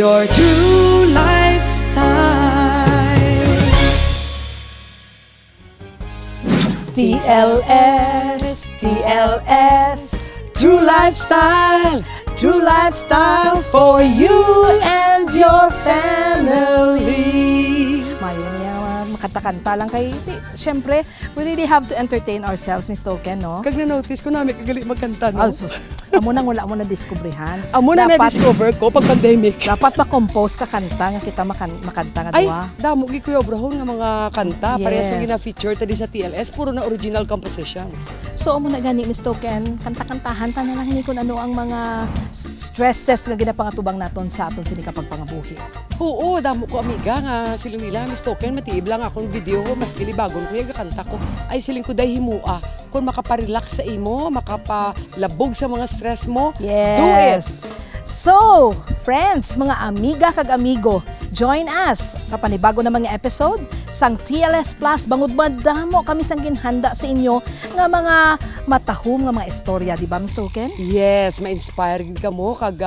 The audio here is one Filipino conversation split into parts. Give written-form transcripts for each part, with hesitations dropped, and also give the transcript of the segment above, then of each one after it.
your true lifestyle. TLS, TLS, True Lifestyle, True Lifestyle for you and your family. Mayan niya, makanta-kanta lang kay, siyempre, we really have to entertain ourselves, Miss Token, no? Kag na-notice ko namin kagali magkanta, no? Amo nang wala mo na diskubrihan. Amo na na-discover ko pag pandemic. Dapat ma-compose ka kanta nga kita makanta nga Ay, duwa. damo gi Kuya Obrahon nga mga kanta. Yes. Parehas ang gina-feature tadi sa TLS, puro na original compositions. So amo na gani, Miss Token, kanta-kantahan ta na lang ni kung ano ang mga stresses nga ginapangatubang naton sa aton sini kapag pangabuhi. Oo, damo ko amiga nga si Luila, Miss Token, matiib lang akong video ko, mas gilibagon ko yung kanta ko. Ay siling ko dahi himua. Kung makaparelax sa imo, makapalabog sa mga stress mo, Yes. do it! So, friends, mga amiga kag amigo, join us sa panibago na mga episode sang TLS Plus. Bangod madamo kami sang ginhanda sa inyo nga mga matahom nga mga istorya, di ba, Miss Token? Yes, ma-inspire ka mo kag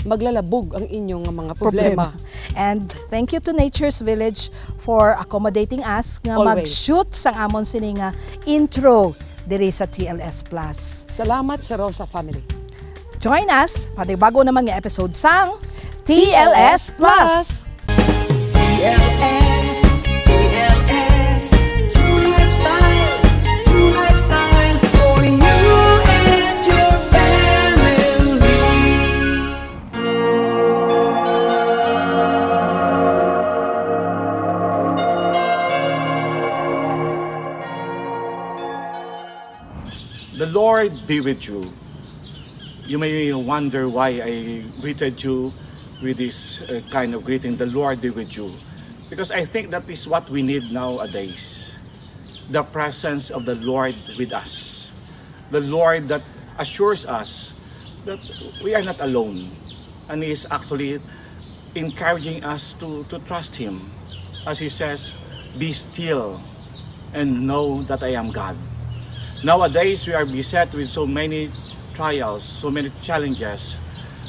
maglalabog ang inyong mga problema. And thank you to Nature's Village for accommodating us nga Always. mag-shoot sang amon sini nga intro diri sa TLS Plus. Salamat sa Rosa family. Join us panibago na mga episode sang TLS Plus. TLS, TLS, True Lifestyle, True Lifestyle for you and your family. The Lord be with you. You may wonder why I greeted you with this kind of greeting, the Lord be with you. Because I think that is what we need nowadays. The presence of the Lord with us. The Lord that assures us that we are not alone. And He is actually encouraging us to trust Him. As He says, be still and know that I am God. Nowadays, we are beset with so many trials, so many challenges,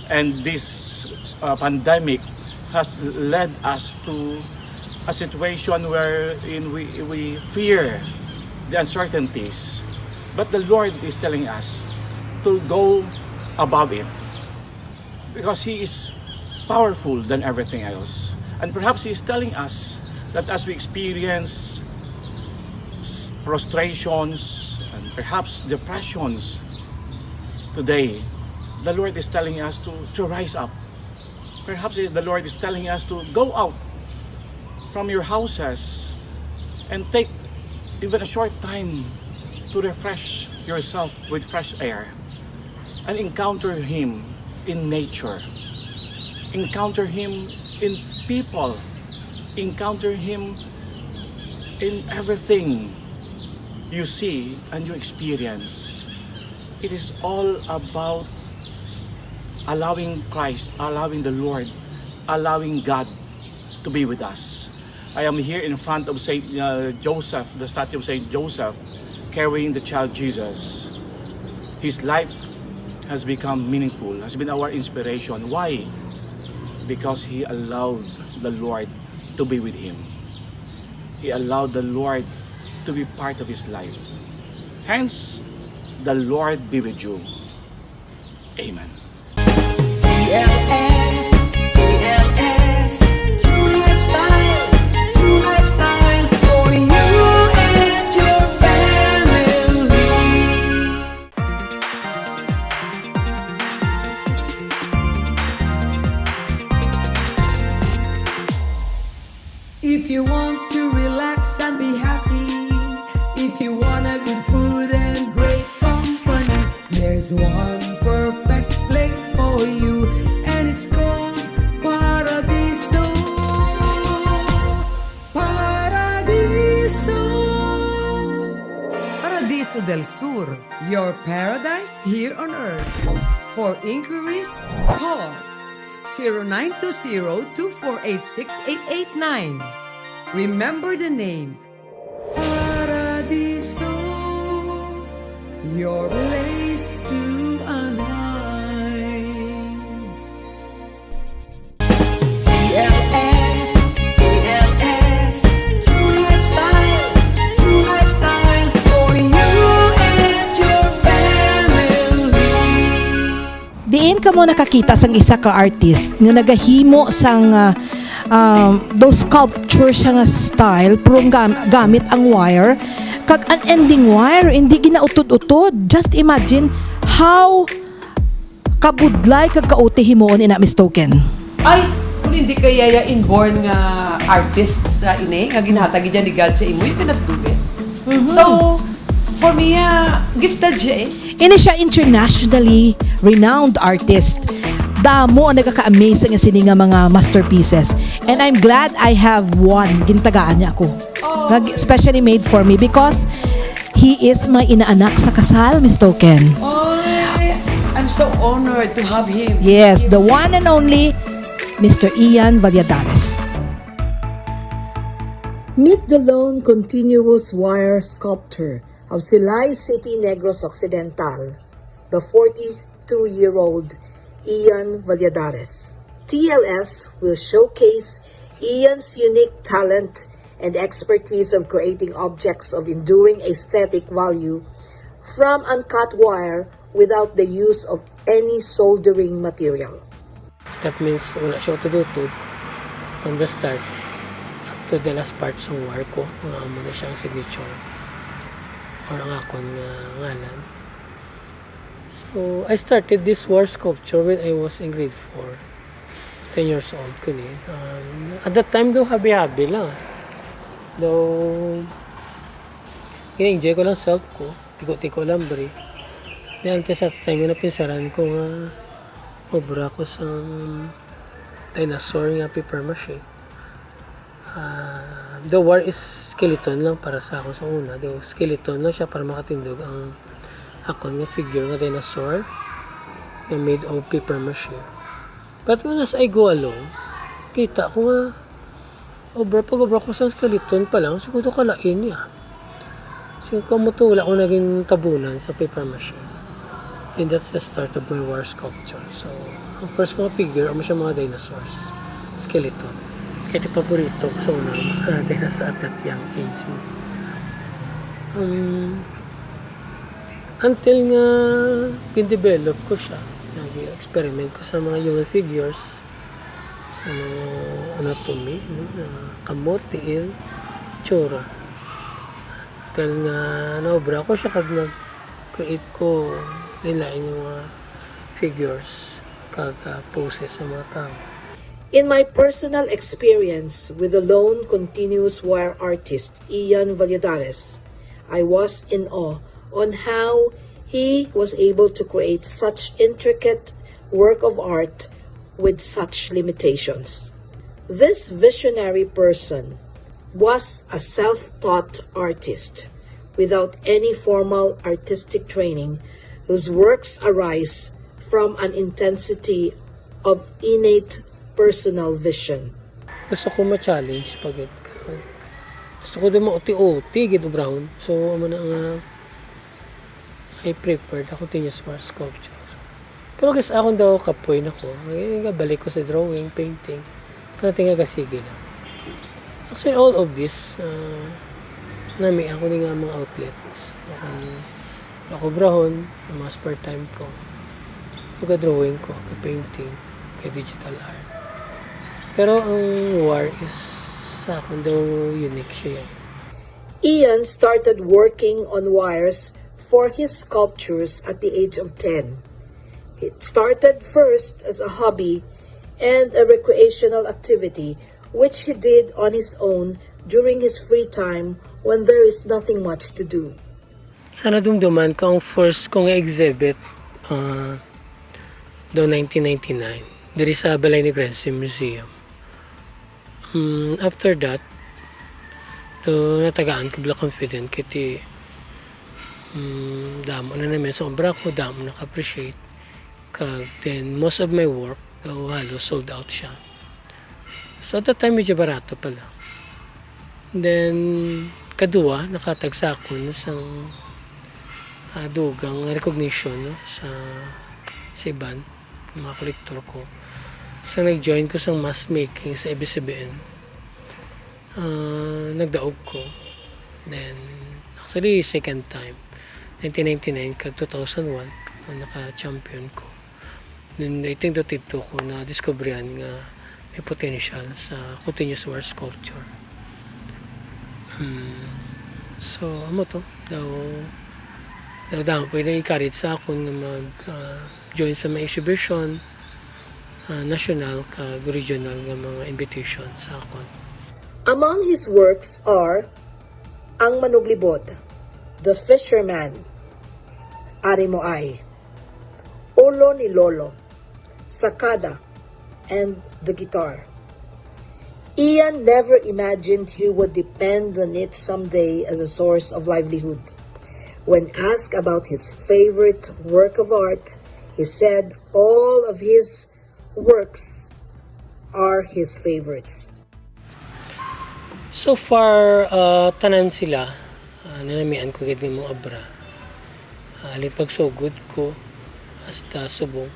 and this pandemic has led us to a situation wherein we fear the uncertainties. But the Lord is telling us to go above it because He is powerful than everything else. And perhaps He is telling us that as we experience prostrations and perhaps depressions, today, the Lord is telling us to rise up. Perhaps the Lord is telling us to go out from your houses and take even a short time to refresh yourself with fresh air and encounter Him in nature. Encounter Him in people. Encounter Him in everything you see and you experience. It is all about allowing Christ, allowing the Lord, allowing God to be with us. I am here in front of Saint Joseph, the statue of Saint Joseph, carrying the child Jesus. His life has become meaningful, has been our inspiration. Why? Because he allowed the Lord to be with him. He allowed the Lord to be part of his life. Hence, the Lord be with you. Amen. TLS, TLS, True Lifestyle, True Lifestyle for you and your family. If you want to relax and be happy, if you wanna good food and great company, there's one perfect place for you, and it's called Paradiso. Paradiso. Paradiso del Sur, your paradise here on earth. For inquiries, call 0920-2486-889. Remember the name, Paradiso, your place to align. Diin ka mo nakakita sang isa ka artist nga nagahimo sang those sculpture siya nga style pero gamit ang wire kag unending wire hindi ginautod-utod. Just imagine how kabudlay kag kaote himuon ina Miss Token. Ay, kung hindi kaya inborn nga artist sa ine, nga ginhatagi dyan ni God sa imo, you cannot do it. So, for me, gifted siya eh. Ini siya internationally renowned artist. Damo ang nagkaka-amaze nga sini nga mga masterpieces. And I'm glad I have one. Gintagaan niya ako. Specially made for me because he is my inaanak sa kasal, Miss Token. I'm so honored to have him. Yes, the one and only Mr. Ian Valladarez. Meet the lone continuous wire sculptor of Silay City, Negros Occidental, the 42-year-old Ian Valladarez. TLS will showcase Ian's unique talent and expertise of creating objects of enduring aesthetic value from uncut wire without the use of any soldering material. That means wala siya tututod from the start up to the last part ng wire ko. Mo na siyang signature or ang akong ngalan. So, I started this wire sculpture when I was in grade 4. 10 years old ko ni. At that time, though, habi-habi lang. Though, in-enjoy ko lang self ko. Tiko-tiko lang, bre. Then, until such time, yung napinsaran ko nga obra ko sa dinosaur nga paper mache. The wire is skeleton lang para sa ako sa una. The skeleton lang siya para makatindog ang akong nga figure nga dinosaur nga made of paper mache. But when as I go along, kita ko nga obra ko sa skeleton pa lang, siguro kalain niya. Siguro kung wala ko naging tabunan sa paper mache. And that's the start of my wire sculpture. So, ang first mga figure, ang siya mga dinosaurs. Skeleton. Kaya ito paborito ko sa unang dinosaur at that young age. Until nga pin-develop ko siya. Nag-experiment ko sa mga human figures. Sa mga anatomy, kamot, tiil, tsura. Until nga naobra ko siya kag nag-create ko nilain yung mga figures kag poses sa mga tao. In my personal experience with the lone continuous wire artist, Ian Valladarez, I was in awe on how he was able to create such intricate work of art with such limitations. This visionary person was a self-taught artist without any formal artistic training, whose works arise from an intensity of innate personal vision. Gusto ko ma-challenge pag gusto ko din mauti-uti gito brown. So amo na nga I prepared a continuous wire sculpture. Pero guys akong daw kapoy na ko. Balik ko sa drawing, painting. Pati nga gasige lang. Actually all of this nami ako ni nga mga outlets. Ako brahon, yung mga spare time ko. Pagka-drawing ko, painting, digital art. Pero ang wire is sa akin daw unique siya. Ian started working on wires for his sculptures at the age of 10. It started first as a hobby and a recreational activity which he did on his own during his free time when there is nothing much to do. Sana dumduman ko ang first kong exhibit noong 1999 diri sa Negrense Museum. After that, natagaan ko bila confident kiti damo na namin sa obra ko, damo naka-appreciate. Then most of my work halos sold out siya. So at that time medyo barato pala. Then kadua nakatagsa ko sa dugang recognition sa iban mga kolektor ko. So nag-join ko sa mass making sa ABS-CBN. Nagdaog ko. Then actually second time 1999 kag 2001 naka-champion ko. And I think that ito ko na discoveryan nga may potential sa continuous war sculpture. So, amo to. Daw po na-encourage sa akon na mag-join sa mga exhibition, national kag regional nga mga invitation sa akon. Among his works are Ang Manuglibod, The Fisherman, Ari Mo Ay, Ulo ni Lolo, Sakada, and The Guitar. Ian never imagined he would depend on it someday as a source of livelihood. When asked about his favorite work of art, he said all of his works are his favorites. So far, tanan sila, nanamian ko gid ng mga obra. Alit pagsugod ko, hasta subong.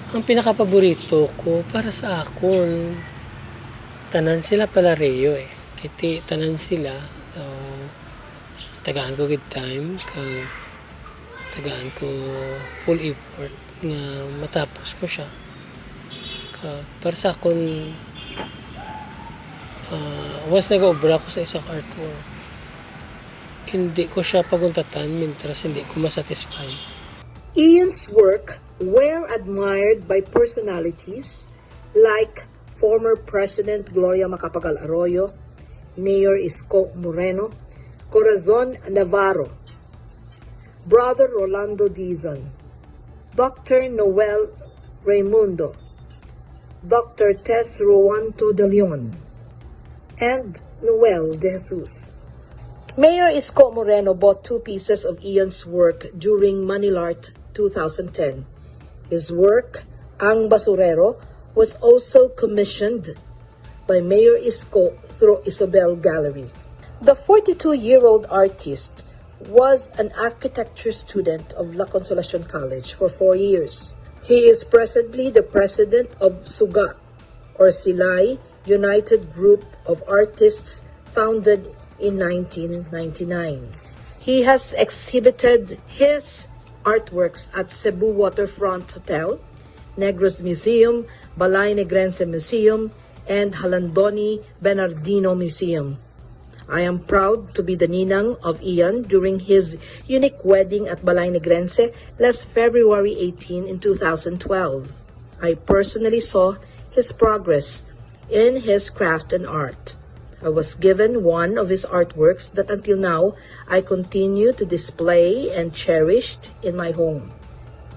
Ang pinakapaborito ko para sa akon, tanan sila palareo eh. Kiti tanan sila, tagaan ko gid time, tagaan ko full effort nga matapos ko siya. Para sa akon, once nag-obra ko sa isang artwork, hindi ko siya paguntatan mintras hindi ko masatisfy. Ian's work were admired by personalities like former President Gloria Macapagal Arroyo, Mayor Isko Moreno, Corazon Navarro, Brother Rolando Dizon, Dr. Noel Raimundo, Dr. Tess Ruanto de Leon, and Noel de Jesus. Mayor Isko Moreno bought 2 pieces of Ian's work during Manilart 2010. His work, Ang Basurero, was also commissioned by Mayor Isko through Isobel Gallery. The 42-year-old artist was an architecture student of La Consolacion College for 4 years. He is presently the president of SUGA, or Silay, United Group of Artists, founded in 1999. He has exhibited his artworks at Cebu Waterfront Hotel, Negros Museum, Balay Negrense Museum, and Halandoni Bernardino Museum. I am proud to be the ninang of Ian during his unique wedding at Balay Negrense last February 18 in 2012. I personally saw his progress in his craft and art. I was given one of his artworks that until now I continue to display and cherished in my home.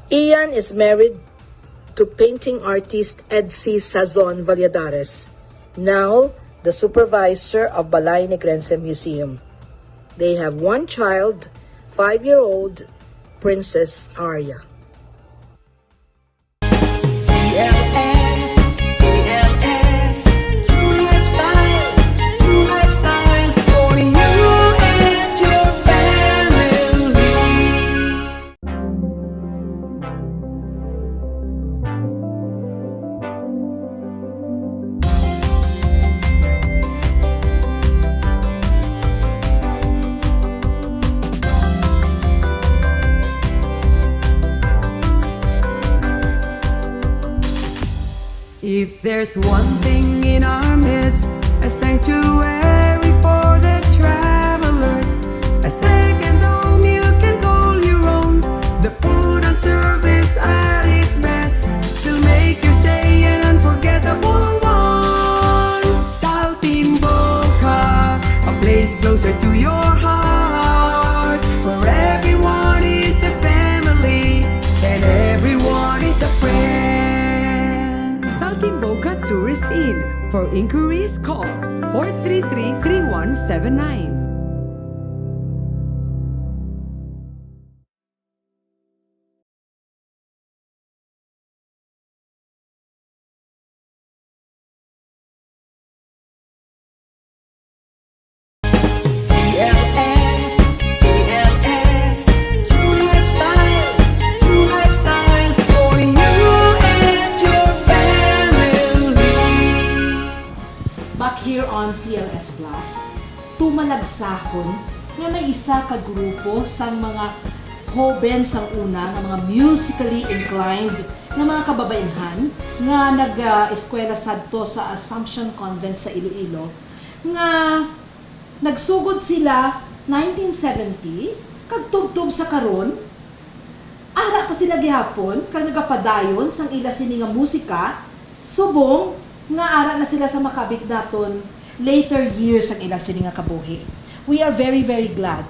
Ian is married to painting artist Edsi Sazon Valladarez, now the supervisor of Balay Negrense Museum. They have one child, 5-year-old Princess Arya. TLS, TLS, TrueLifeStyle for you and your family. If there's one thing in our midst, a sanctuary for the travelers, a second home you can call your own, the food and service at its best will make your stay an unforgettable one. Saltimboca, a place closer to your heart, where everyone is a family and everyone is a friend. Saltimboca Tourist Inn. For inquiries, call 433-3179. TLS, TLS, TrueLifeStyle for you and your family. Back here on TLS Plus, tumalagsahon nga may isa ka grupo sa mga hoben sang una nga mga musically inclined nga mga kababayenhan nga nag-eskwela sadto sa Assumption Convent sa Iloilo nga nagsugod sila 1970 kag tubtub sa karon ara pa sila gihapon kag nagapadayon sang ila sini nga musika subong nga ara na sila sa makabignaton later years ang ila sini nga kabuhi. We are very glad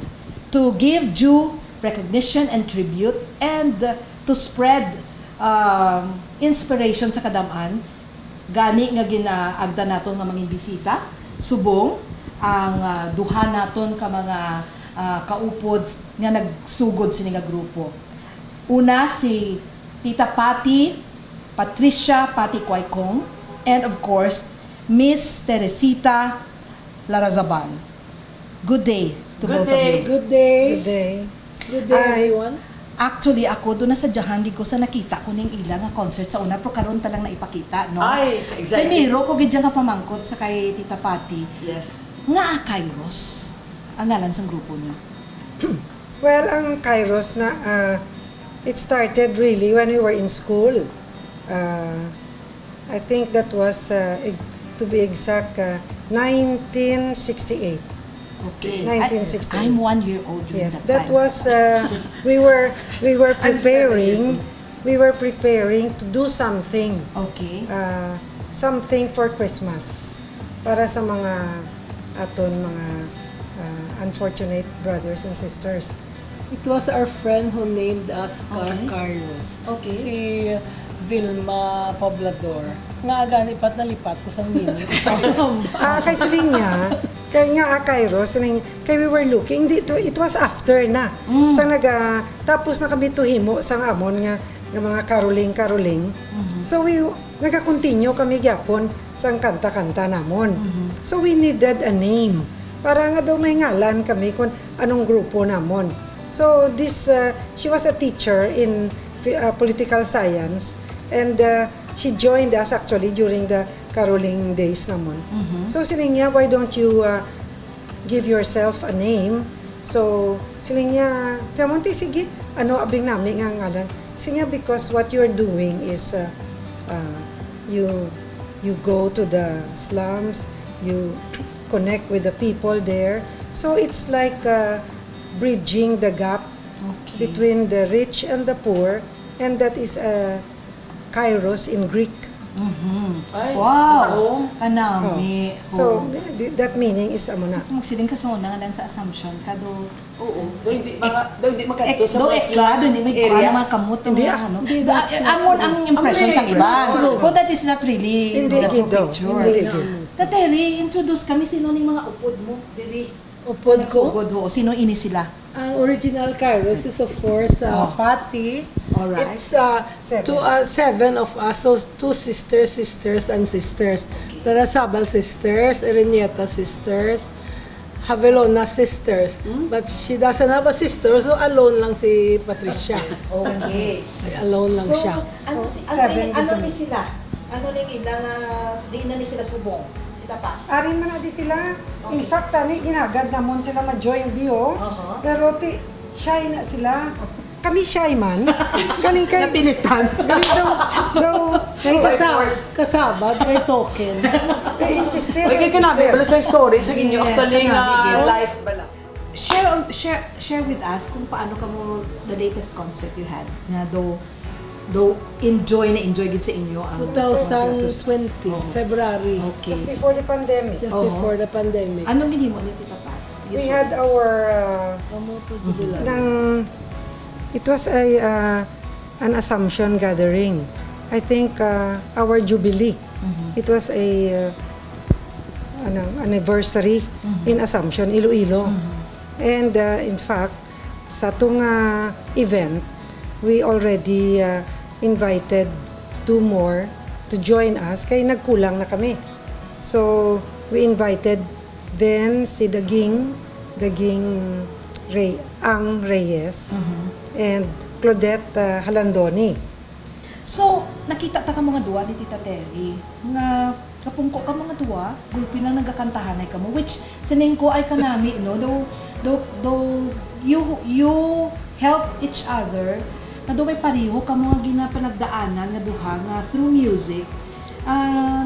to give due recognition and tribute and to spread inspiration sa kadam-an gani nga ginaagda naton nga mga bisita subong ang duha naton ka mga kaupod nga nagsugod sini nga grupo. Una si Tita Patricia Pati Quaicong, and of course Miss Teresita Larazabal. Good day to both of you. Good day. Good day. Good day, everyone. Actually, ako doon na sa Jahan, ko sa nakita ko ning ila nga concert sa una, pero karon talang na ipakita, no? Ay, exactly. Primero, ko gidyan ka pamangkot sa kay Tita Pati. Yes. Nga Kairos, ang ngalan sa grupo niyo. Well, ang Kairos na, it started really when we were in school. I think that was, to be exact, 1968. Okay. 1968. I'm 1 year old during Yes, that time. that was, we were preparing to do something. Okay. Something for Christmas para sa mga aton mga unfortunate brothers and sisters. It was our friend who named us Okay. Kairos. Okay. Si Vilma Poblador. Nga ganipat na lipat ko sa mini. Kay siling niya, kay nga Kairos, kay we were looking, it was after na. Sa tapos na kami tuhimo sa amon nga mga karoling. So we nagakontinue kami gyapon sa kanta-kanta namon. So we needed a name para nga daw may ngalan kami kung anong grupo namon. So this she was a teacher in political science, and she joined us actually during the caroling days namon. So siling niya, why don't you give yourself a name? So siling niya, tamonti sige, ano abing namin nga ngalan? Siling niya, because what you're doing is you go to the slums, you connect with the people there. So it's like bridging the gap between the rich and the poor, and that is Kairos in Greek. Oh. Wow! Kanami. So that meaning is amo na. Magsiling ka sa una nga lang sa Assumption, kado Oo. Do hindi magadto sa do mga ekla, do hindi may kuha ng mga kamot, Hindi, mga ano. Amon ang impression sa iba. But that is not really Hindi the true gido. picture. Hindi gido. Tateri, introduce kami sino ning mga upod mo, diri. Upod ko? Sugod ho. Sino ini sila? Ang original Kairos is of course Pati. Alright. It's seven of us, so two sisters and sisters. Larasabal sisters, Erenieta sisters, Havelona sisters. But she doesn't have a sister, so alone lang si Patricia. Okay. Alone lang siya. Ano ni sila? Ano ning ilang di na ni sila subong? Kita pa. Arin man na di sila. In fact, tani ginagad namon sila ma-join diyo. Pero shy na sila. Kami shy man. Galing kay Napinitan. galing daw Kay kasabag, kay token. insisted. Okay, kanabi bala sa story sa inyo Yes, actually kanabi, nga girl. life bala. Share with us kung paano ka mo the latest concert you had. Nga though enjoy gid sa inyo ang 2020, February. Okay. Just before the pandemic. Just before the pandemic. Anong ginhimo ni Tita Pat? We had our Kamuto jubilar. it was an Assumption gathering. I think our jubilee. It was a anniversary in Assumption, Iloilo. And in fact, sa tung event, we already invited 2 more to join us kay nagkulang na kami. So we invited then si Daging Reyes and Claudette Halandoni. So, nakita ta ka mga duwa ni Tita Terry nga kapungko ka mga duwa, gulpi na nagakantahan ay kamo, which sining ko ay kanami, no? Though do you help each other na do may pareho ka mo nga ginapanagdaanan nga duha nga through music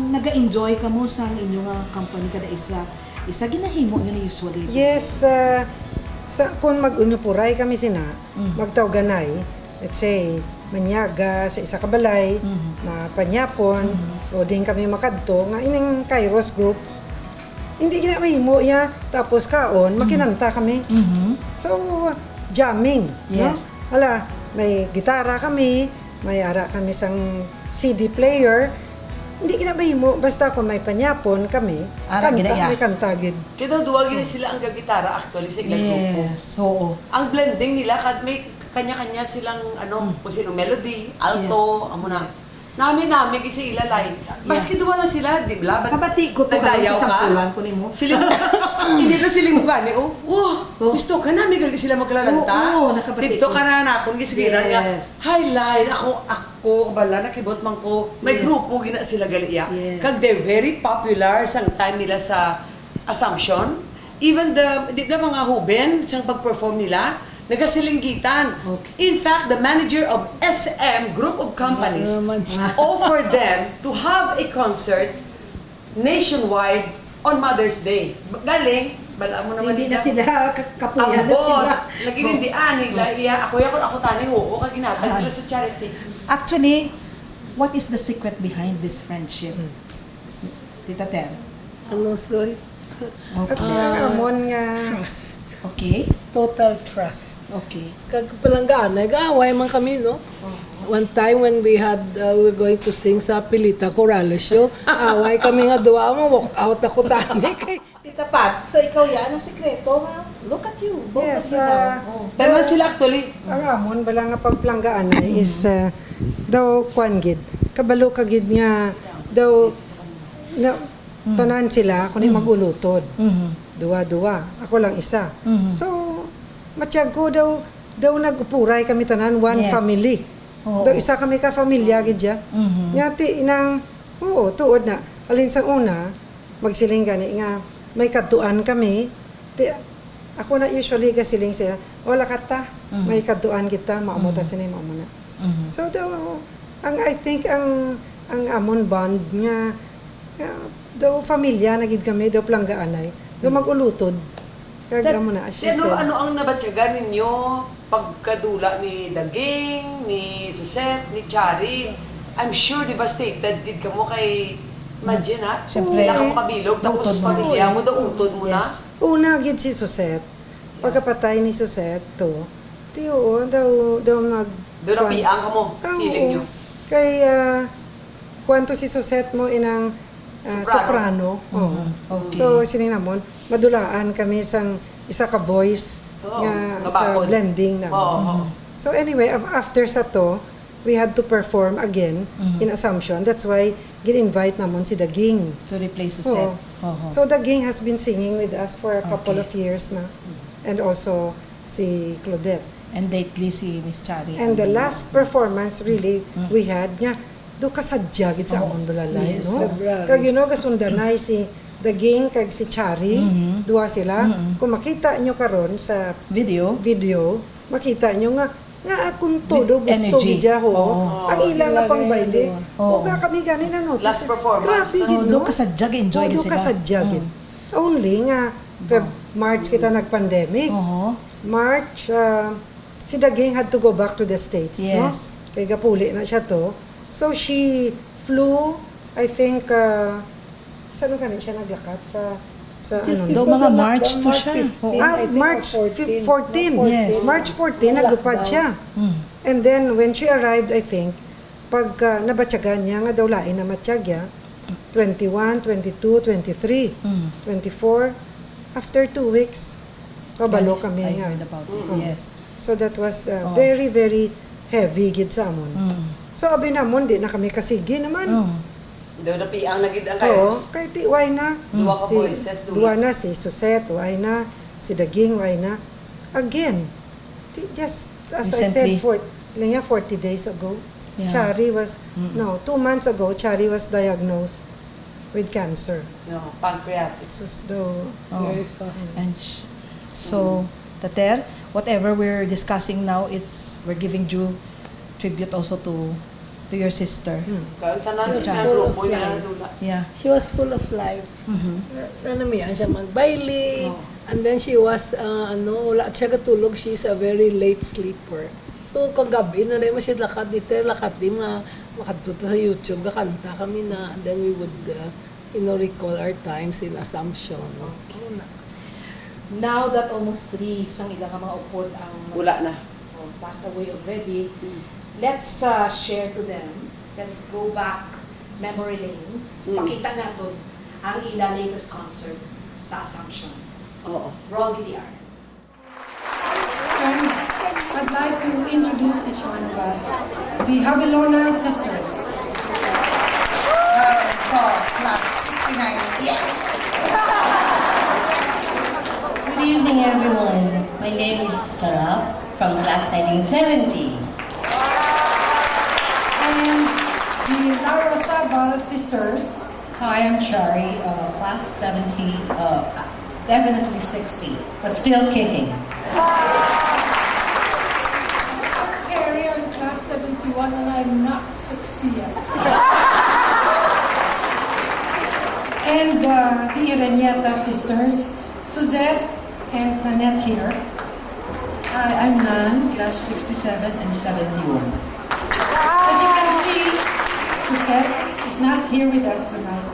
naga-enjoy ka mo sa inyong company kada isa ginahimo nyo na usually. Yes, kung mag-unupuray kami sina, magtawganay, let's say, manyaga sa isa kabalay, mapanyapon, o din kami makadto, nga ining Kairos group, hindi gina mahimo ya, tapos kaon, makinanta kami. So, jamming. Yes. No? Hala, may gitara kami, may ara kami sang CD player, hindi gina mahimo, basta kung may panyapon kami, Ara, ginaya. may kantagid. Kaya duwag yun sila ang gagitara actually sa ilang grupo. Yes, oo. Ang blending nila, kad may kanya-kanya silang kung sino melody, alto, amo na. Nami kasi ilalay. Maski duwa lang sila, di ba? Kabati ko to Nagdayaw sa ka. pulan ko nimo. Siling, hindi na siling gani, gusto ka na, gali sila maglalanta. Oo, nakabati Dito ko. ka na akong gisigiran nga. Yes. Highlight, ako, bala, nakibot man ko. May grupo, gina sila galiya. Yes. Kag they're very popular sa time nila sa Assumption. Even di ba mga huben, sa pag-perform nila, nagasilinggitan. Okay. In fact, the manager of SM, group of companies, offered them to have a concert nationwide on Mother's Day. Galing, bala mo naman Hindi na dito. sila kapuya na sila. Naginindian nila, ako tani ho, kaginatan nila sa charity. Actually, what is the secret behind this friendship? Tita Ter. Ano, soy? At ang amon nga, Trust. Okay. Total trust. Okay. Kag palanggaan, nag-aaway man kami, no? One time when we were going to sing sa Pilita Corrales show, away kami nga duwa mo, walk out ako tani. Kay Tita Pat, so ikaw yan, ang sikreto, ha? Look at you. Both Yes, of you now. Oh. Tanan sila actually. ang amon, bala nga pagplanggaan ay is, daw, kwan gid, kabalo kagid nga, daw, na, tanan sila, kundi magulutod. Duwa-duwa. Ako lang isa. So, matiyag ko daw nagupuray kami tanan, one Yes. family. Oo. Daw isa kami ka pamilya gid ya. Nyati inang, tuod na. Alin sa una, magsiling gani nga, may kaduan kami. Ako na usually gasiling sila, wala kata, may kaduan kita, maamuta sila, maamuna. So daw, I think ang amon bond nga, daw pamilya na gid kami, daw planggaanay, daw magulutod. Kag amo na, as she said. Ano ang nabatyagan ninyo pagkadula ni Daging, ni Suset, ni Chari? I'm sure devastated did ka mo kay Imagine ha? Siyempre. Wala ka makabilog, tapos Utod mo. pamilya mo, daw utod mo na. Yes. Una gid si Suset. Pagkapatay ni Suset to, tiyo daw nag Doon ang piang ka mo, Ah, feeling oo. nyo. Kay kwanto si Suset mo inang soprano. Oo. Okay. So sininamon, madulaan kami sang isa ka voice Oo, nga nga sa bakod. blending naman. Oo. So anyway, after sa to, we had to perform again in Assumption. That's why gin-invite namon si Daging. To replace Suset. Oo. So Daging has been singing with us for a couple Okay. of years na. And also si Claudette. And lately si Miss Chari. And the last performance really we had nga do kasadya gid sa amon balalay, Yes, no? February. Kag gasundanay si Daging kag si Chari, duwa sila. Kung makita nyo karon sa Video. video, makita nyo nga akong todo With gusto energy. gidya ho. Oo. Ang ila nga pang baile. Oo. O kami gani na notice. Last performance, Grabe no? gid, Oh, no? doon kasadyag, enjoy gid Oo, sila. kasadya gid. Only nga March kita nag-pandemic. Oo. March, si Daging had to go back to the States, no? Yes. Kaya gapuli na siya to. So she flew, I think, saan ka siya naglakat? Sa ano? Do mga March to siya. March 14. Yes. March 14, naglupad siya. And then, when she arrived, I think, pag nabatyagan niya, nga daw lain na matyaga, 21, 22, 23, 24, after 2 weeks, pabalo kami I nga. heard about it. Yes. So that was very, very heavy gid sa amon. So abi namon, di na kami kasigi naman. Doon na piang na gid ang Oo, Kairos. kay ti why na. Duwa ka voices, Duwa na si Suset, why na. Si Daging, why na. Again, just as I said, Recently. sila niya 40 days ago, Yeah. Chari was, 2 months ago, Chari was diagnosed with cancer. No, pancreatic. It was though, Oh. Very fast. And So, Tater, whatever we're discussing now, we're giving due tribute also to your sister. Kaya tanan Yes, siya full of grupo niya life. dula. Yeah. She was full of life. Nanamihan siya magbaili. And then she was, wala siya katulog. She's a very late sleeper. So, kagabi na rin siya lakat dito, lakat di makatuto sa YouTube, kakanta kami na. And then we would, recall our times in Assumption. Now that almost 3 sang ila ka mga upod ang Wala na. passed away already, let's share to them. Let's go back memory lanes. Pakita natin ang ila latest concert sa Assumption. Oo. Roll VTR. Friends, I'd like to introduce each one of us, the Bacolena sisters. So, class 69. Yes! Good evening, everyone. My name is Sarah from class 1970. And the Lara Sabal sisters. Hi, I'm Shari, class 70, definitely 60, but still kicking. Terry, I'm class 71 and I'm not 60 yet. And the Iranieta sisters, Suzette and Nanette here. Hi, I'm Nan, class 67 and 71. As you can see, Suzette is not here with us tonight,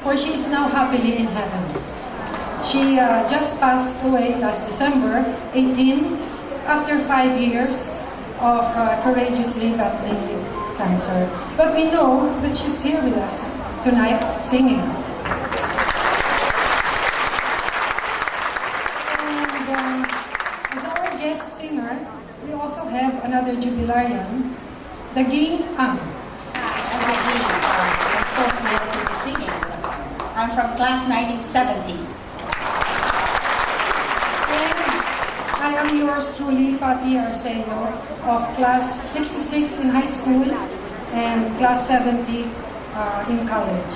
for she is now happily in heaven. She just passed away last December 18 after 5 years of courageously battling cancer. But we know that she's here with us tonight singing. And as our guest singer, we also have another jubilarian, the Ging Ang. I'm so thrilled to be singing with the Kairos. I'm from class 1970. I am yours truly, Pati Arceo, of class 66 in high school and class 70 in college.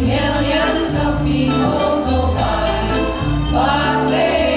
Millions of people go by, but they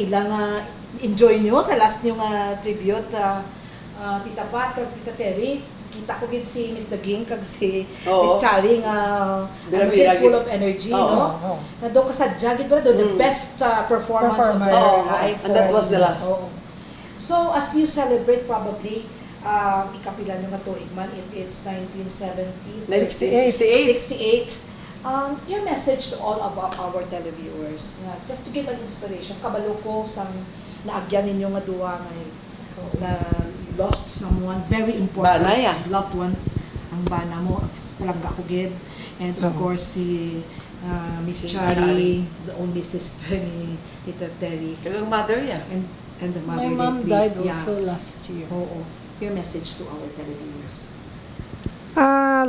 ilang enjoy nyo sa last nyong tribute, Tita Pat, Tita Terry. Kita ko gid si Miss Daging kag si Miss Charing full of energy, no? Na do kasadya gid ba do the best performance of their life. And that was the last. So as you celebrate probably ikapila nyo nga tuig man if it's 1970, 68. Your message to all of our televiewers, just to give an inspiration, kabalo ko sang naagyan ninyo nga duwa na lost someone very important, loved one, ang bana mo, palangga ko gid, and of course si Miss Chari, the only sister ni Tita Terry, Ang mother and the mother. My mom died also last year. Your message to our televiewers.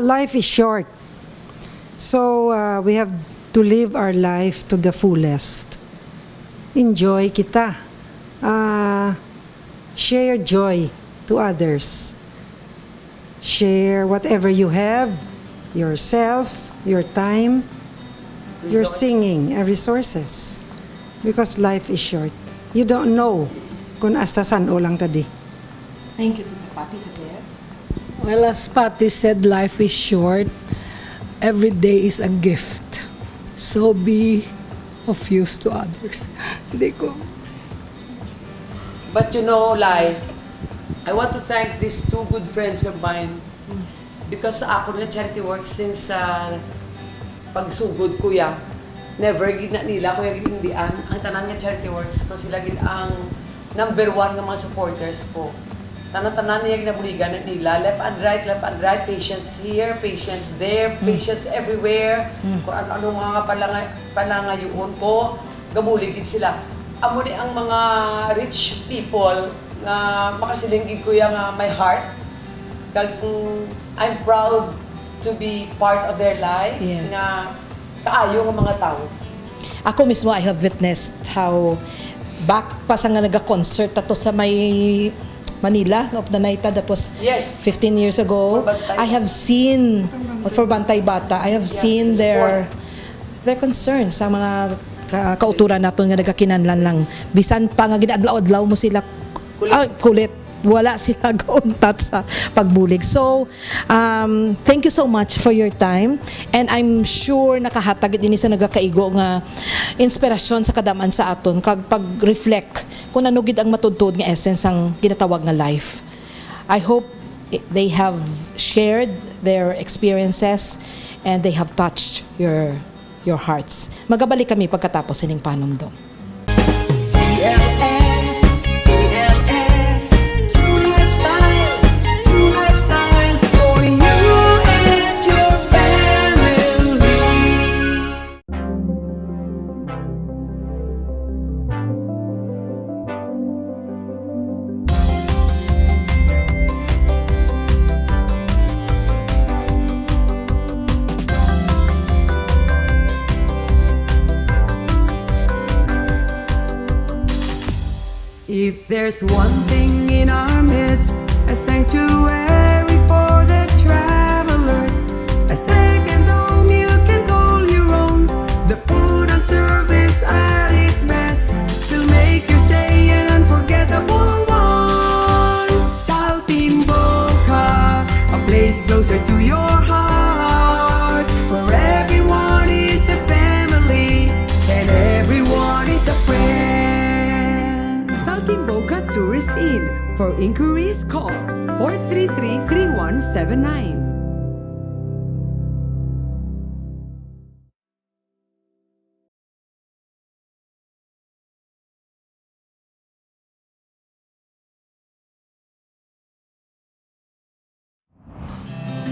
Life is short. So, we have to live our life to the fullest. Enjoy kita. Share joy to others. Share whatever you have, yourself, your time, your singing, and resources. Because life is short. You don't know kung hasta saan o lang tadi. Thank you, Tita Pati. Well, as Patty said, life is short. Every day is a gift. So be of use to others. Hindi ko. But you know, Lai, I want to thank these two good friends of mine because ako na charity work since pagsugod kuya, never gid na nila kuya gid indian ang tanan nga charity works ko sila gid ang number 1 nga mga supporters ko. Tanan-tanan niya ginabuligan na nila, left and right, patients here, patients there, patients everywhere. Kung ano mga palangayon ko, gabuligid sila. Amo ni ang mga rich people nga makasilingid ko yung my heart. I'm proud to be part of their life. Yes. Nga kaayo ng mga tao. Ako mismo, I have witnessed how back pa sa nga nag-concert ato sa may Manila of the night that was 15 years ago. I have seen for Bantay Bata, I have seen their concerns sa mga kauturan nato nga nagakinahanglan lang bisan pa nga ginaadlaw-adlaw mo sila kulit wala sila gauntat sa pagbulig. So, thank you so much for your time. And I'm sure nakahatag din sa nagakaigo nga inspirasyon sa kadaman sa aton kag pag-reflect kung ano gid ang matudtod nga essence ang ginatawag nga life. I hope they have shared their experiences and they have touched your hearts. Magabalik kami pagkatapos sining panumdum. TLS, True Lifestyle for you and your family. If there's one thing in our midst, a sanctuary for the travelers, a second home you can call your own. The food and service at its best will make your stay an unforgettable one. Saltimbocca, a place closer to your heart, where everyone is a family and everyone is a friend. Saltimbocca Tourist Inn. For inquiries, call 433-3179.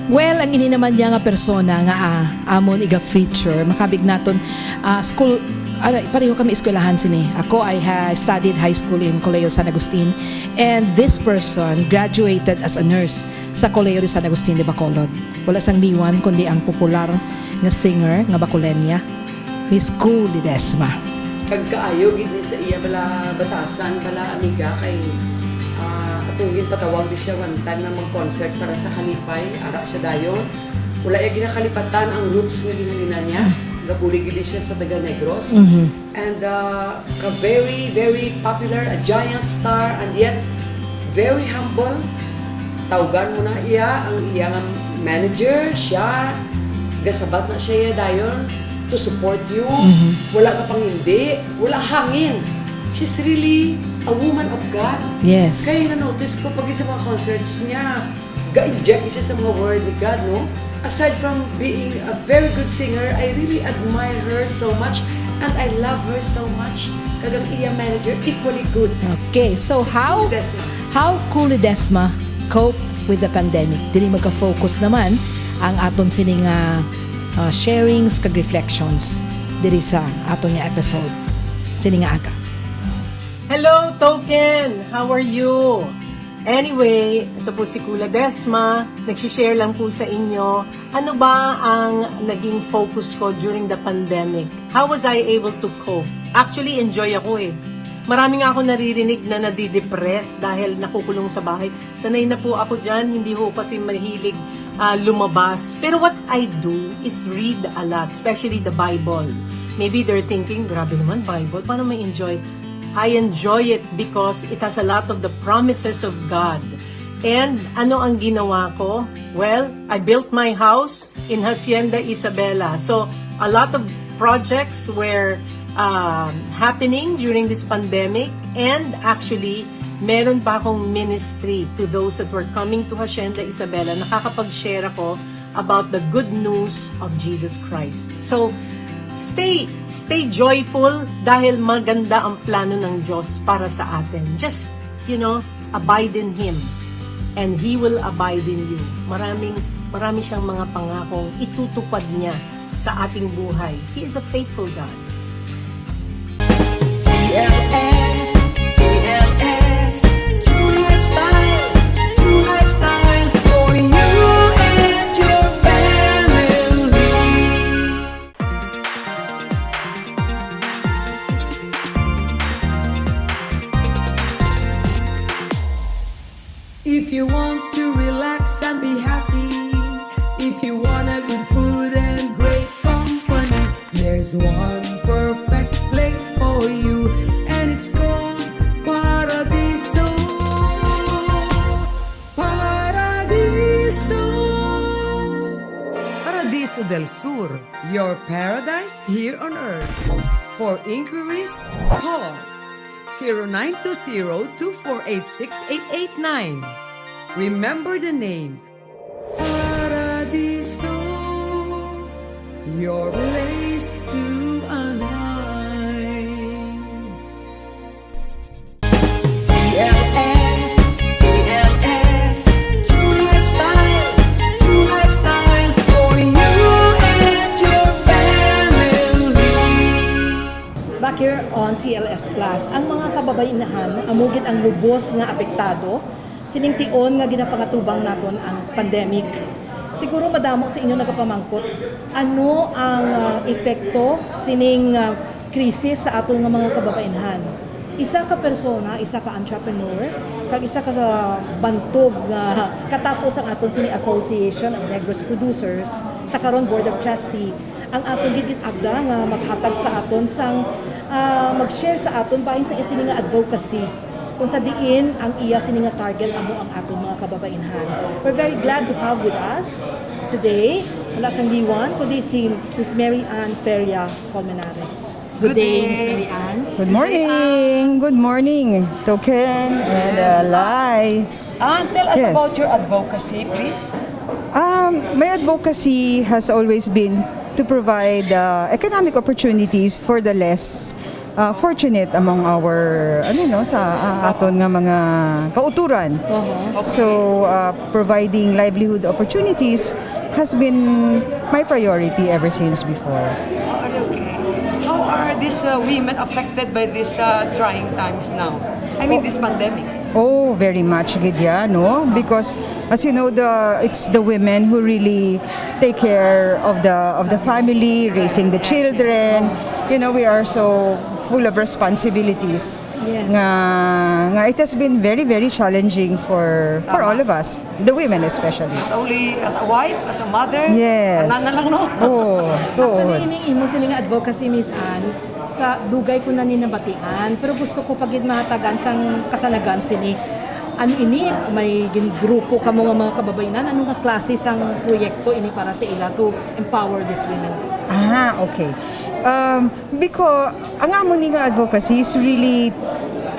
Well, ang ini naman niya nga persona nga amon iga feature makabig naton school pareho kami eskwelahan sini. Ako I studied high school in Colegio San Agustin and this person graduated as a nurse sa Colegio de San Agustin de Bacolod. Wala sang liwan kundi ang popular nga singer nga Bacolena, Miss Kuh Ledesma. Kagkaayo gid ni sa iya bala batasan bala amiga kay atungin patawag di siya one time na mag-concert para sa Halipay, ara siya dayon. Wala iya ginakalipatan ang roots nga ginhalina niya. Nabuligid siya sa taga Negros. And very, very popular, a giant star, and yet very humble. Tawgan mo na iya, ang iyang manager, siya, gasabat na siya dayon to support you. Wala ka pang hindi, wala hangin. She's really a woman of God. Yes. Kaya na-notice ko pag sa mga concerts niya, ga-inject siya sa mga word ni God, no? Aside from being a very good singer, I really admire her so much and I love her so much. Kagang iya manager, equally good. Okay, so how Kuh Ledesma cope with the pandemic? Dili magka-focus naman ang aton sining sharings kag reflections diri sa aton nga episode. Sini nga aga. Hello, Token! How are you? Anyway, ito po si Kuh Ledesma. Nagsishare lang po sa inyo ano ba ang naging focus ko during the pandemic. How was I able to cope? Actually, enjoy ako eh. Marami nga ako naririnig na nadidepress dahil nakukulong sa bahay. Sanay na po ako dyan, hindi ho kasi mahilig lumabas. Pero what I do is read a lot, especially the Bible. Maybe they're thinking, grabe naman Bible, paano may enjoy? I enjoy it because it has a lot of the promises of God. And ano ang ginawa ko? Well, I built my house in Hacienda Isabela. So, a lot of projects were happening during this pandemic, and actually, meron pa akong ministry to those that were coming to Hacienda Isabela. Nakakapag-share ako about the good news of Jesus Christ. So, stay joyful dahil maganda ang plano ng Diyos para sa atin. Just, abide in Him and He will abide in you. Marami siyang mga pangakong itutupad niya sa ating buhay. He is a faithful God. TLS, TLS, True Lifestyle, True Lifestyle for you and your family. If you want to relax and be happy, if you wanna good food and great company, there's one perfect place for you, and it's called Paradiso. Paradiso. Paradiso del Sur, your paradise here on earth. For inquiries, call 0920-2486-889. Remember the name, Paradiso, your place to align. TLS, TLS, True Lifestyle, True Lifestyle for you and your family. Back here on TLS Plus, ang mga kababainahan amugit ang lubos nga apektado sining tion nga ginapangatubang naton ang pandemic. Siguro madamo sa inyo nagapamangkot ano ang epekto sining krisis sa aton nga mga kababainahan. Isa ka persona, isa ka entrepreneur, kag isa ka bantog nga katapos ang aton sining Association of Negros Producers sa karon Board of Trustee ang aton gid agda nga maghatag sa aton sang mag-share sa aton bahin sa sining nga advocacy kung sa diin ang iya sining nga target amo ang aton mga kababainahan. We're very glad to have with us today wala sang giwan kundi si Miss Mary Ann Feria Colmenares. Good day, Miss Mary Ann. Good morning. Good morning, Token and Lai. Tell us about your advocacy, please. My advocacy has always been to provide economic opportunities for the less fortunate among our sa aton nga mga kauturan. So providing livelihood opportunities has been my priority ever since before. How are these women affected by these trying times now? I mean, this pandemic. Oh, very much, Gidya, no? Because, as you know, it's the women who really take care of the family, raising the children. We are so full of responsibilities. Yes. Nga it has been very, very challenging for all of us, the women especially. Only as a wife, as a mother, Yes. anak na lang, no? Oh, Actually, to. ini imo sila nga advocacy, Miss Anne, sa dugay ko na ni nabatian, pero gusto ko pagid mahatagan sang kasanagan sini. Ano ini, may grupo ka mga kababayanan, anong nga klase sang proyekto ini para sa ila to empower these women? Okay. Because ang amon ni nga advocacy is really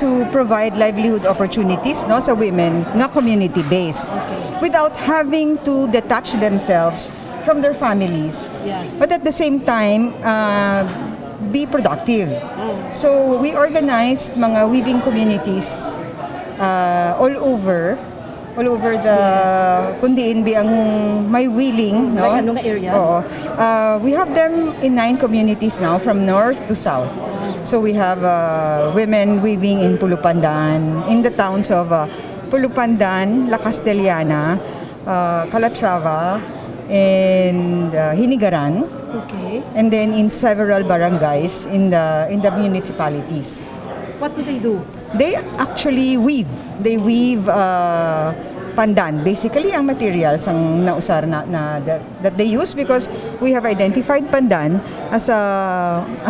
to provide livelihood opportunities no sa women nga community based without having to detach themselves from their families. Yes. But at the same time be productive. So we organized mga weaving communities all over the kundiin bi ang may willing no. Like ano nga areas? Oo. We have them in 9 communities now from north to south. So we have women weaving in Pulupandan, in the towns of Pulupandan, La Castellana, Calatrava, and Hinigaran. Okay. And then in several barangays in the municipalities. What do they do? They actually weave. They weave pandan. Basically, ang materials ang nausar that they use because we have identified pandan as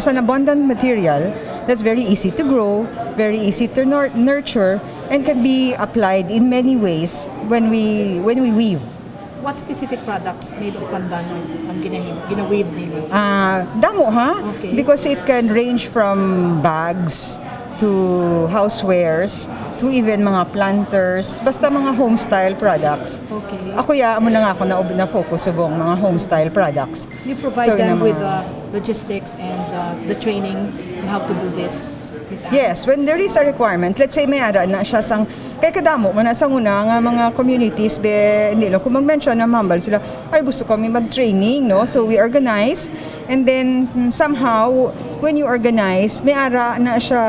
an abundant material that's very easy to grow, very easy to nurture, and can be applied in many ways when we weave. What specific products made of pandan ang gina-weave nila? Damo ha? Okay. Because it can range from bags to housewares to even mga planters, basta mga home style products. Okay. Ako mo na nga ako na focus subong mga home style products. You provide So, them yun ang with mga- logistics and the training on how to do this. Miss Anne? Yes, when there is a requirement, let's say may ara na siya sang kay kadamo man sa una nga mga communities be hindi no kung mag-mention na mambal sila ay gusto kami mag-training no, so we organize and then somehow when you organize may ara na siya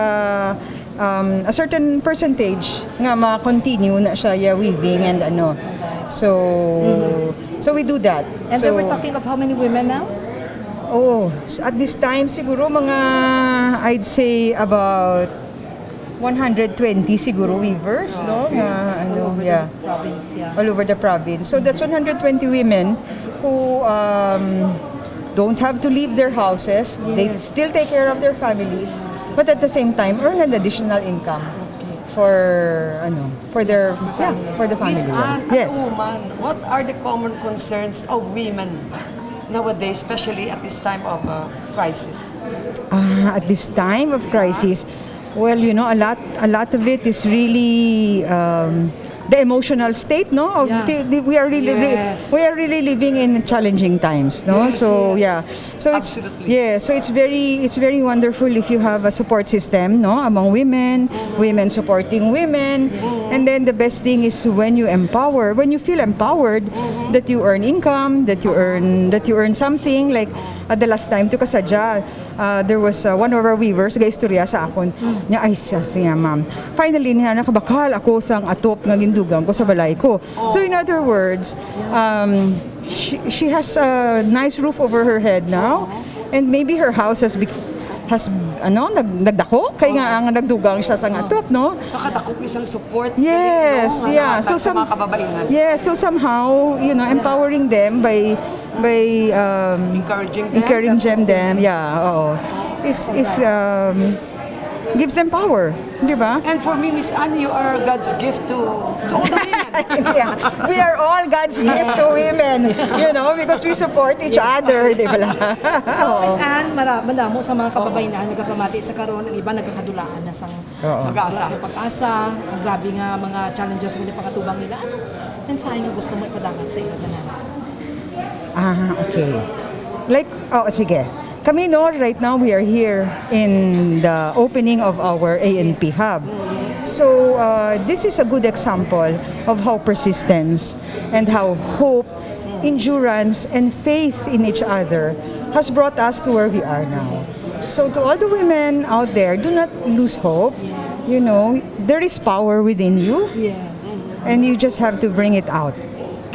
a certain percentage nga ma-continue na siya weaving and ano. So we do that. And so, then we're talking of how many women now? So at this time siguro mga I'd say about 120 siguro weavers no na All over yeah the province, yeah. all over the province. So that's 120 women who don't have to leave their houses. They still take care of their families, but at the same time earn an additional income for their for the family. Miss Anne, Yes. as a woman, what are the common concerns of women nowadays, especially at this time of crisis? At this time of crisis, well, you know, a lot of it is really the emotional state, no? Of Yeah. we are really Yes. we are really living in challenging times, no? Yes, So yes. yeah, so Absolutely. so it's very wonderful if you have a support system, no, among women, women supporting women, and then the best thing is when you feel empowered, that you earn income, that you earn something like. The last time to kasadya, there was one of our weavers, istorya sa akon, niya ay siya ma'am. Finally niya nakabakal ako sang atop nga gindugang ko sa balay ko. So in other words, she has a nice roof over her head now, and maybe her house has nagdako kay nga ang nagdugang siya sang atop, no? Nakadakop isang support. Yes, no? yeah. So sa mga kababaihan. Yes, so somehow, you know, empowering them by encouraging them, yeah, oo. Is gives them power, di ba? And for me, Miss Anne, you are God's gift to all the women. Yeah, we are all God's gift to women, you know, because we support each other, di ba? So, Miss Anne, madamo sa mga kababayan nagpamati sa karon, ang iba nagkakadulaan na sa pag-asa. Ang grabe nga mga challenges nga pangatubang nila. Ano mensahe nga gusto mo ipadagag sa ila tanan? Okay. Sige. Kami right now we are here in the opening of our ANP hub. So this is a good example of how persistence and how hope, endurance, and faith in each other has brought us to where we are now. So to all the women out there, do not lose hope. You know, there is power within you. And you just have to bring it out.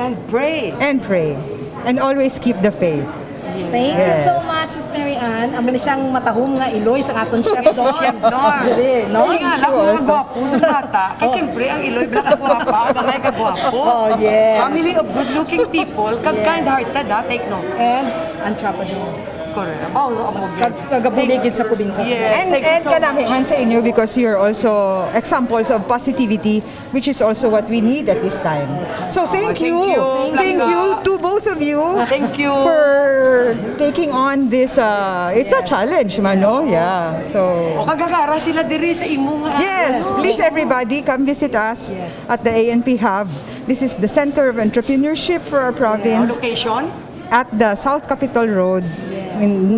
And pray. And pray. And always keep the faith. Thank you so much, Miss Mary Ann, amo ni siyang matahom nga iloy sa aton chef doon. Chef Nor. Dili, no? Kasi nga, ako mga gwapo sa bata. Kasi siyempre, ang iloy, black ka gwapa, bangay ka gwapo. Oh, yes. Family of good-looking people, kag kind-hearted, ha? Take note. And entrepreneur. Correct. Oh, amo gyud. Kagabuligid sa probinsya. Yes. And Thank you so kanamihan sa inyo because you're also examples of positivity, which is also what we need at this time. So thank you. Thank you to both of you. Thank you. For taking on this, it's a challenge, man, no? Yeah. So, O kagagara sila diri sa imo nga. yes, please everybody come visit us at the ANP Hub. This is the center of entrepreneurship for our province Location? at the South Capitol Road,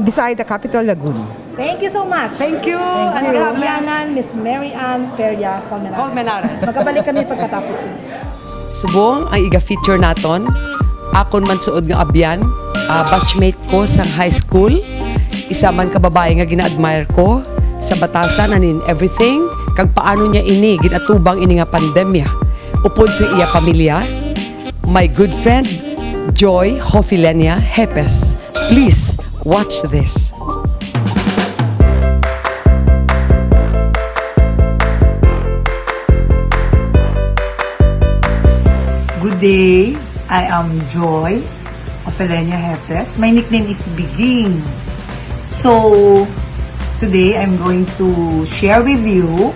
beside the Capitol Lagoon. Thank you so much. Thank you. Ang And God bless. Grabianan, Miss Mary Ann Feria Colmenares. Colmenares. Magkabalik kami pagkatapos. Subong ang iga-feature naton. Akon man suod nga abyan, batchmate ko sa high school. Isa man ka babae nga gina-admire ko sa batasan anin everything kag paano niya ini ginatubang ini nga pandemya. Upod sa iya pamilya, my good friend Joy Gepes. Please watch this. Good day, I am Joy Gepes. My nickname is Biging. So, today I'm going to share with you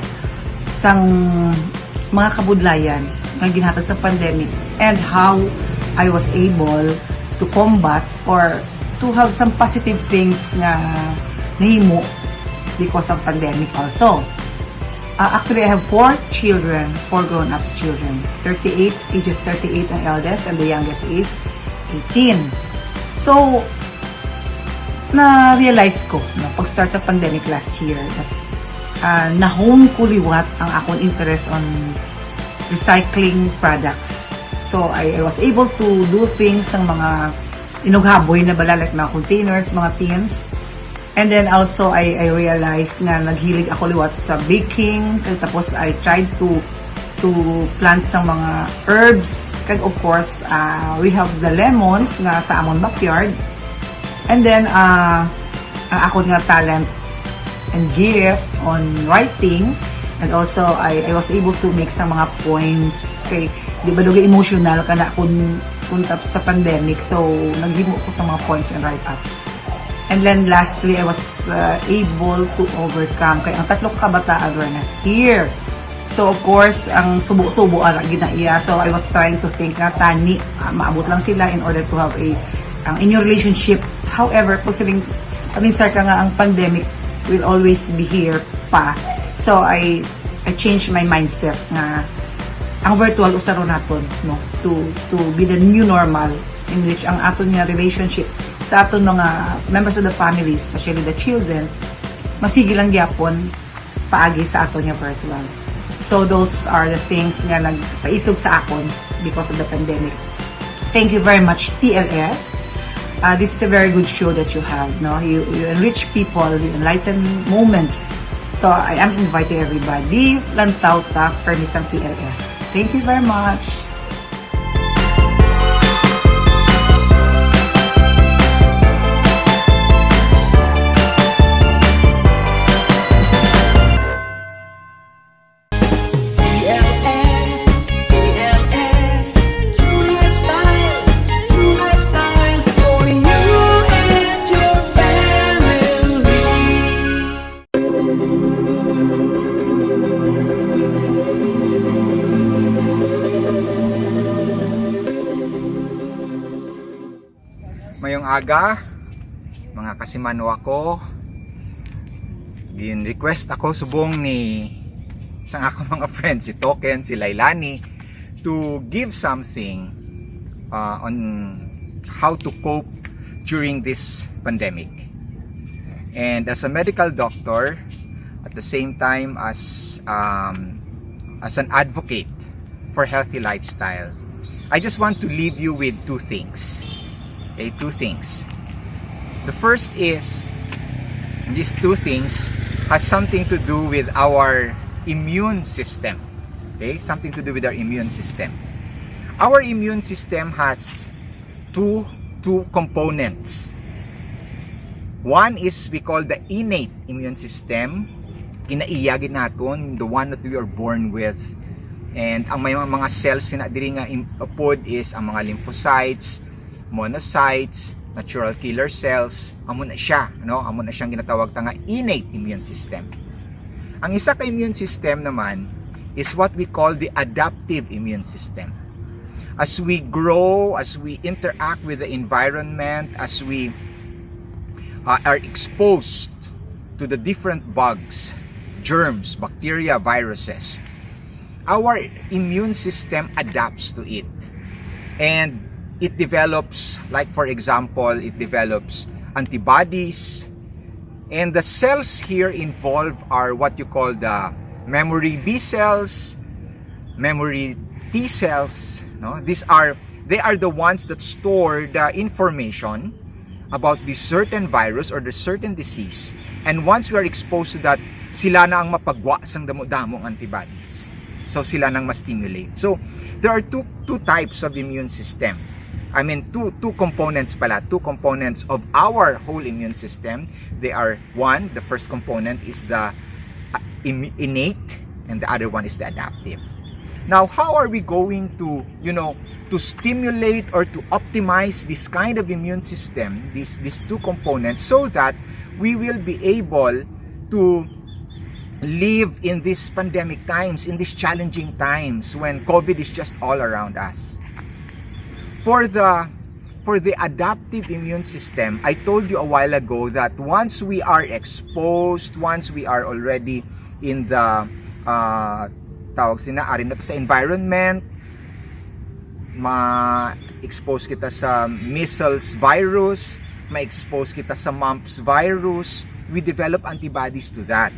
sang mga kabudlayan na ginhatag sa pandemic and how I was able to combat or to have some positive things na nahimo because of pandemic also. Actually, I have 4 children, 4 grown-ups children. 38, ages 38 ang eldest, and the youngest is 18. So, na-realize ko, pag-start sa pandemic last year, that na-hone ko liwat ang akong interest on recycling products. So, I was able to do things ng mga inughaboy na bala, like mga containers, mga tins. And then also, I realized na naghilig ako liwat sa baking. Tapos, I tried to plant ng mga herbs. Kag of course, we have the lemons nga sa amon backyard. And then, ang ako nga talent and gift on writing. And also, I was able to make some mga poems. Kay, di ba doon emotional ka na kung sa pandemic. So, naghimo ko sa mga poems and write-ups. And then lastly, I was able to overcome. Kaya ang 3 kabataan were not here. So, of course, ang subo-subo ara ginaiya. So, I was trying to think na tani, maabot lang sila in order to have in your relationship. However, pag siling, sir ka nga ang pandemic will always be here pa. So, I changed my mindset na ang virtual usaro naton, no, to be the new normal in which ang aton nga relationship sa aton mga members of the family, especially the children, masigi lang gyapon paagi sa aton nga virtual. So those are the things nga nagpaisog sa akon because of the pandemic. Thank you very much, TLS. This is a very good show that you have, no? You enrich people, you enlighten moments. So I am inviting everybody, lantaw ta permisang TLS. Thank you very much. TLS, TrueLifeStyle for you and your family. Mayong aga, mga kasimano ako, gin-request ako subong ni isang ako mga friends, si Token, si Lailani, to give something on how to cope during this pandemic. And as a medical doctor, at the same time as an advocate for healthy lifestyle, I just want to leave you with 2 things. Okay, 2 things. The first is, these 2 things has something to do with our immune system. Okay, something to do with our immune system. Our immune system has two components. One is we call the innate immune system. Kinaiyagin naton, the one that we are born with. And ang may mga cells na diri nga pod is ang mga lymphocytes, monocytes, natural killer cells. Amo na siya, no? Amo na siyang ginatawag ta nga innate immune system. Ang isa ka immune system naman is what we call the adaptive immune system. As we grow, as we interact with the environment, as we are exposed to the different bugs, germs, bacteria, viruses, our immune system adapts to it. And it develops, like for example, it develops antibodies. And the cells here involved are what you call the memory B cells, memory T cells. No? They are the ones that store the information about the certain virus or the certain disease. And once we are exposed to that, sila na ang mapagwa sang damo-damong antibodies. So sila nang ma-stimulate. So there are two types of immune system. I mean two components pala, two components of our whole immune system. They are one, the first component is the innate, and the other one is the adaptive. Now, how are we going to, to stimulate or to optimize this kind of immune system, these two components, so that we will be able to live in these pandemic times, in these challenging times when COVID is just all around us? For the adaptive immune system, I told you a while ago that once we are exposed, once we are already in the sa environment, ma-expose kita sa measles virus, ma-expose kita sa mumps virus, we develop antibodies to that.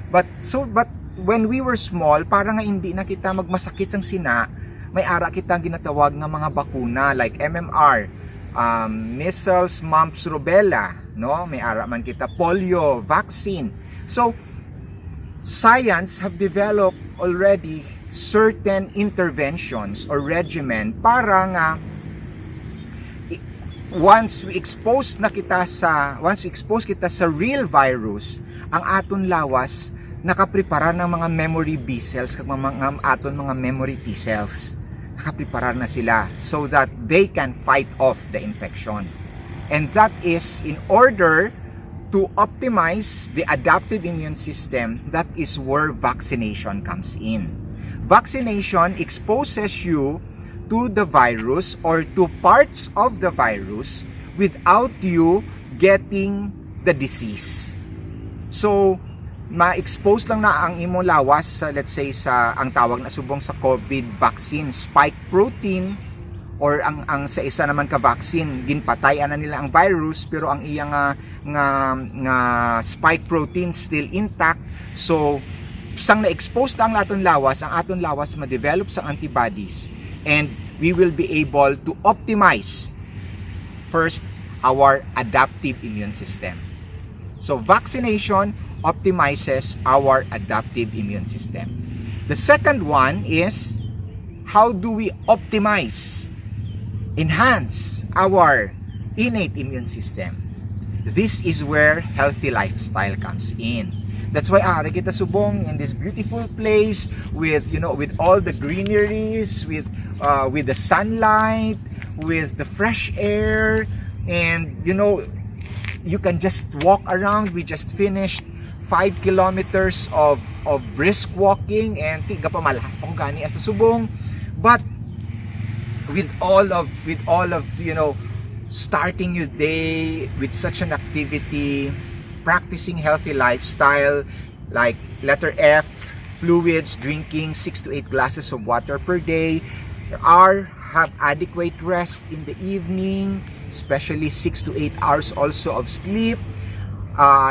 But when we were small, parang nga hindi na kita magmasakit sang sina, may ara kita ginatawag nga mga bakuna like MMR, measles, mumps, rubella, no? May ara man kita polio vaccine. So science have developed already certain interventions or regimen para nga once we expose kita sa real virus, ang aton lawas nakaprepara ng mga memory B cells kag mga aton mga memory T cells. Nakaprepara na sila so that they can fight off the infection. And that is in order to optimize the adaptive immune system. That is where vaccination comes in. Vaccination exposes you to the virus or to parts of the virus without you getting the disease. So, ma-expose lang na ang imong lawas sa, let's say, sa ang tawag na subong sa COVID vaccine, spike protein, or ang sa isa naman ka vaccine, ginpatayan na nila ang virus pero ang iyang nga spike protein still intact. So sang na-expose na ang aton lawas ma-develop sa antibodies, and we will be able to optimize first our adaptive immune system. So vaccination optimizes our adaptive immune system. The second one is, how do we enhance our innate immune system? This is where healthy lifestyle comes in. That's why ari kita subong in this beautiful place with all the greeneries, with the sunlight, with the fresh air, and you can just walk around. We just finished 5 kilometers of brisk walking, and tiga pa malahas pang gani sa subong, but with all of starting your day with such an activity, practicing healthy lifestyle like letter F, fluids, drinking 6 to 8 glasses of water per day, have adequate rest in the evening, especially 6 to 8 hours also of sleep.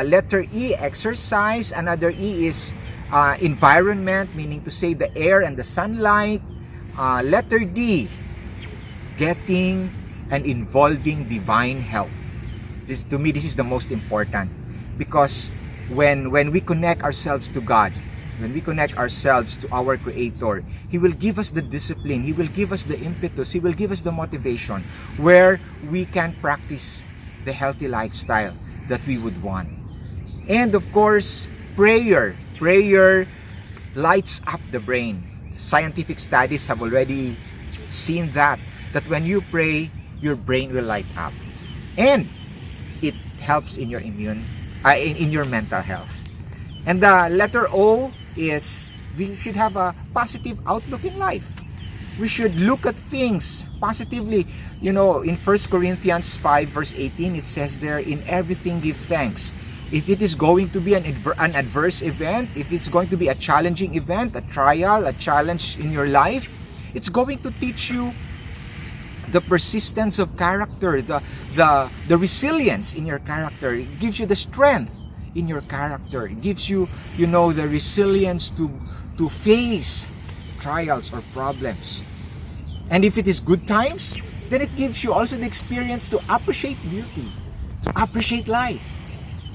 Letter E, exercise. Another E is environment, meaning to say the air and the sunlight. Letter D, getting and involving divine help. To me, this is the most important, because when we connect ourselves to God, when we connect ourselves to our Creator, He will give us the discipline, He will give us the impetus, He will give us the motivation where we can practice the healthy lifestyle. that we would want. And of course, prayer. Prayer lights up the brain. Scientific studies have already seen that when you pray, your brain will light up. And it helps in your in your mental health. And the letter O is we should have a positive outlook in life. We should look at things positively. You know, in 1 Corinthians 5 verse 18, it says there, in everything give thanks. If it is going to be an adverse event, if it's going to be a challenging event, a trial, a challenge in your life, it's going to teach you the persistence of character, the resilience in your character. It gives you the strength in your character. It gives you, you know, the resilience to face trials or problems. And if it is good times, then it gives you also the experience to appreciate beauty, to appreciate life.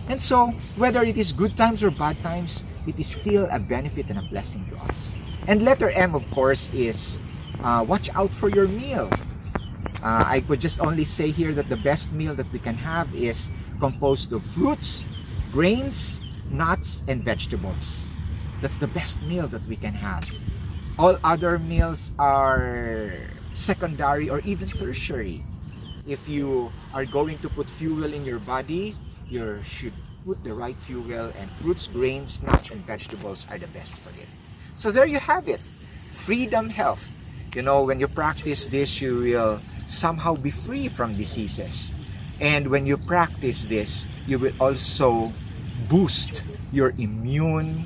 And so, whether it is good times or bad times, it is still a benefit and a blessing to us. And letter M, of course, is watch out for your meal. I could just only say here that the best meal that we can have is composed of fruits, grains, nuts, and vegetables. That's the best meal that we can have. All other meals are secondary or even tertiary. If you are going to put fuel in your body, you should put the right fuel, and fruits, grains, nuts, and vegetables are the best for it. So there you have it. Freedom health. You know, when you practice this, you will somehow be free from diseases. And when you practice this, you will also boost your immune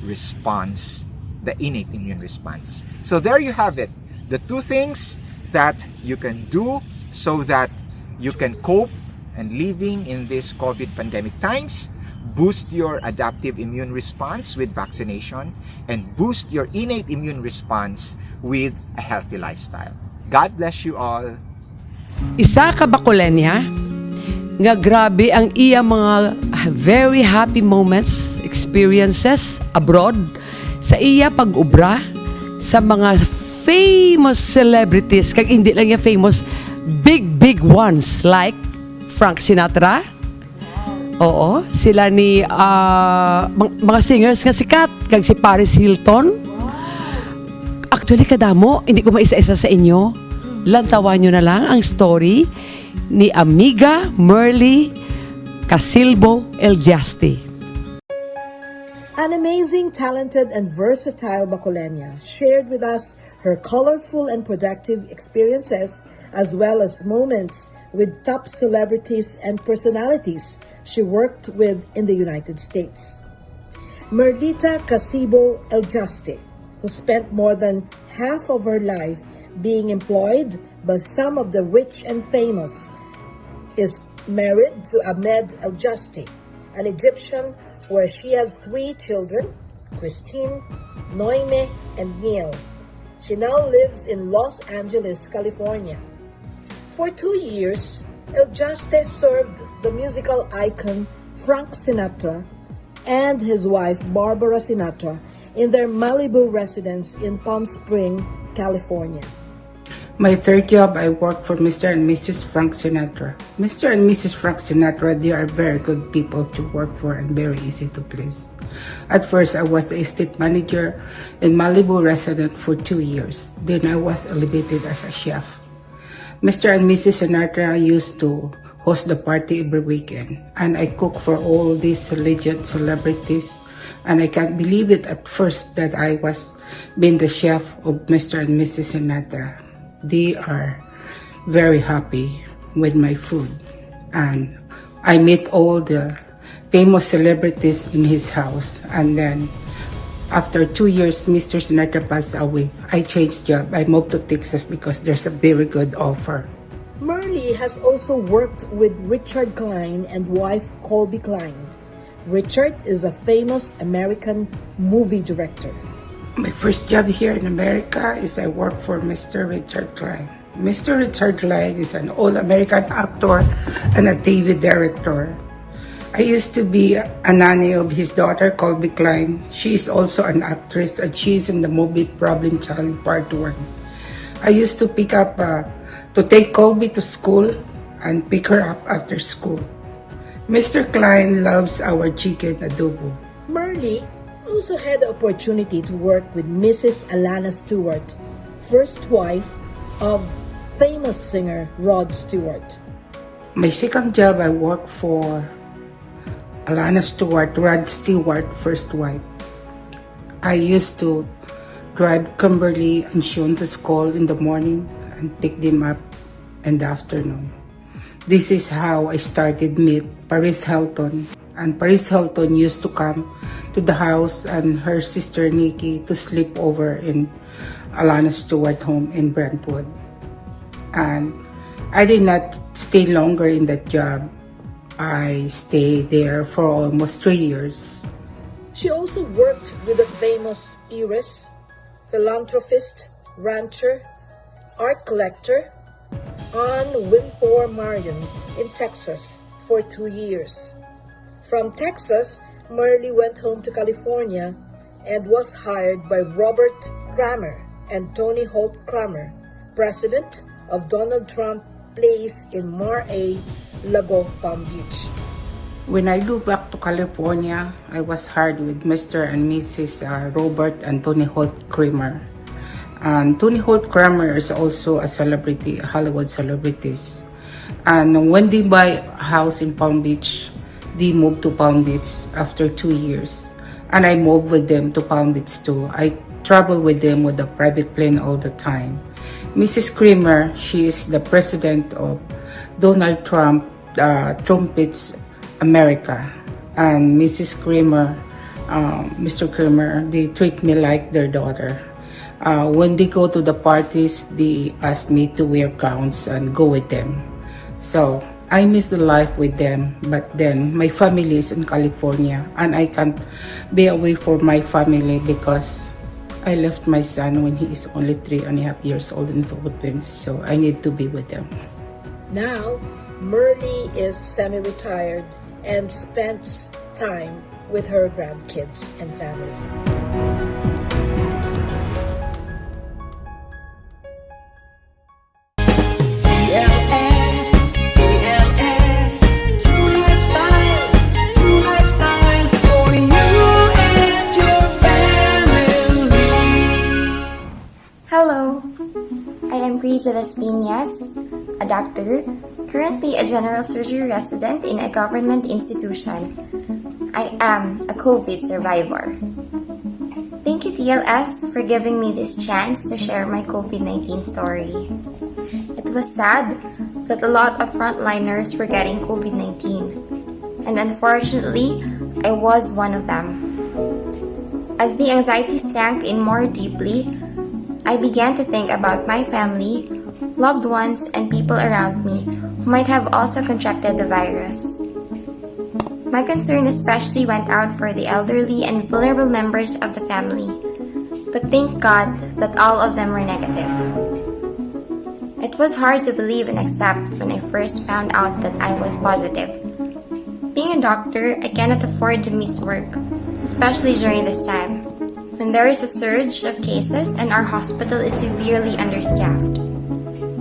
response, the innate immune response. So there you have it. The two things that you can do so that you can cope and living in this COVID pandemic times. Boost your adaptive immune response with vaccination, and boost your innate immune response with a healthy lifestyle. God bless you all. Isa ka Bacolena nga grabe ang iya mga very happy moments, experiences abroad sa iya pag-ubra sa mga famous celebrities, kag hindi lang yung famous, big ones like Frank Sinatra. Oo, sila ni mga singers nga sikat, kag si Paris Hilton. Actually, kadamo, hindi ko maisa-isa sa inyo. Lantawan nyo na lang ang story ni Amiga Merly Casilbo Eldiasti. An amazing, talented, and versatile Bacolena shared with us her colorful and productive experiences as well as moments with top celebrities and personalities she worked with in the United States. Merlita Casilbo Eldiasti, who spent more than half of her life being employed by some of the rich and famous, is married to Ahmed Eldiasti, an Egyptian where she had 3 children, Christine, Noime, and Neil. She now lives in Los Angeles, California. For 2 years, Eldiasti served the musical icon Frank Sinatra and his wife Barbara Sinatra in their Malibu residence in Palm Springs, California. My third job, I worked for Mr. and Mrs. Frank Sinatra. Mr. and Mrs. Frank Sinatra, they are very good people to work for and very easy to please. At first, I was the estate manager in Malibu residence for 2 years. Then I was elevated as a chef. Mr. and Mrs. Sinatra used to host the party every weekend, and I cook for all these legend celebrities. And I can't believe it at first that I was being the chef of Mr. and Mrs. Sinatra. They are very happy with my food. And I meet all the famous celebrities in his house. And then after 2 years, Mr. Sinatra passed away. I changed job. I moved to Texas because there's a very good offer. Merly has also worked with Richard Klein and wife Colby Klein. Richard is a famous American movie director. My first job here in America is I work for Mr. Richard Klein. Mr. Richard Klein is an all-American actor and a TV director. I used to be a nanny of his daughter, Colby Klein. She is also an actress and she is in the movie Problem Child Part 1. I used to pick up, to take Colby to school and pick her up after school. Mr. Klein loves our chicken adobo. Merle also had the opportunity to work with Mrs. Alana Stewart, first wife of famous singer Rod Stewart. My second job, I worked for Alana Stewart, Rod Stewart, first wife. I used to drive Kimberly and Sean to school in the morning and pick them up in the afternoon. This is how I started meet Paris Hilton. And Paris Hilton used to come to the house and her sister Nikki to sleep over in Alana Stewart home in Brentwood. And I did not stay longer in that job. I stayed there for almost 3 years. She also worked with the famous heiress, philanthropist, rancher, art collector, Anne Wintour Marion in Texas for 2 years. From Texas, Merle went home to California and was hired by Robert Kramer and Tony Holt Kramer, president of Donald Trump Place in Mar-a-Lago, Palm Beach. When I go back to California, I was hired with Mr. and Mrs. Robert and Tony Holt Kramer. And Tony Holt Kramer is also a celebrity, a Hollywood celebrities. And when they buy a house in Palm Beach, they moved to Palm Beach after 2 years. And I moved with them to Palm Beach too. I travel with them with a private plane all the time. Mrs. Kramer, she is the president of Donald Trump, Trumpets America. And Mrs. Kramer, Mr. Kramer, they treat me like their daughter. When they go to the parties, they ask me to wear gowns and go with them. So I miss the life with them, but then my family is in California and I can't be away from my family because I left my son when he is only 3.5 years old in the Philippines, so I need to be with them. Now, Merle is semi-retired and spends time with her grandkids and family. TLS, TLS, TrueLifeStyle, TrueLifeStyle for you and your family. Hello, I am Teresa Ledesma, a doctor, currently a general surgery resident in a government institution. I am a COVID survivor. Thank you, TLS, for giving me this chance to share my COVID-19 story. It was sad that a lot of frontliners were getting COVID-19, and unfortunately, I was one of them. As the anxiety sank in more deeply, I began to think about my family, loved ones, and people around me who might have also contracted the virus. My concern especially went out for the elderly and vulnerable members of the family, but thank God that all of them were negative. It was hard to believe and accept when I first found out that I was positive. Being a doctor, I cannot afford to miss work, especially during this time, when there is a surge of cases and our hospital is severely understaffed.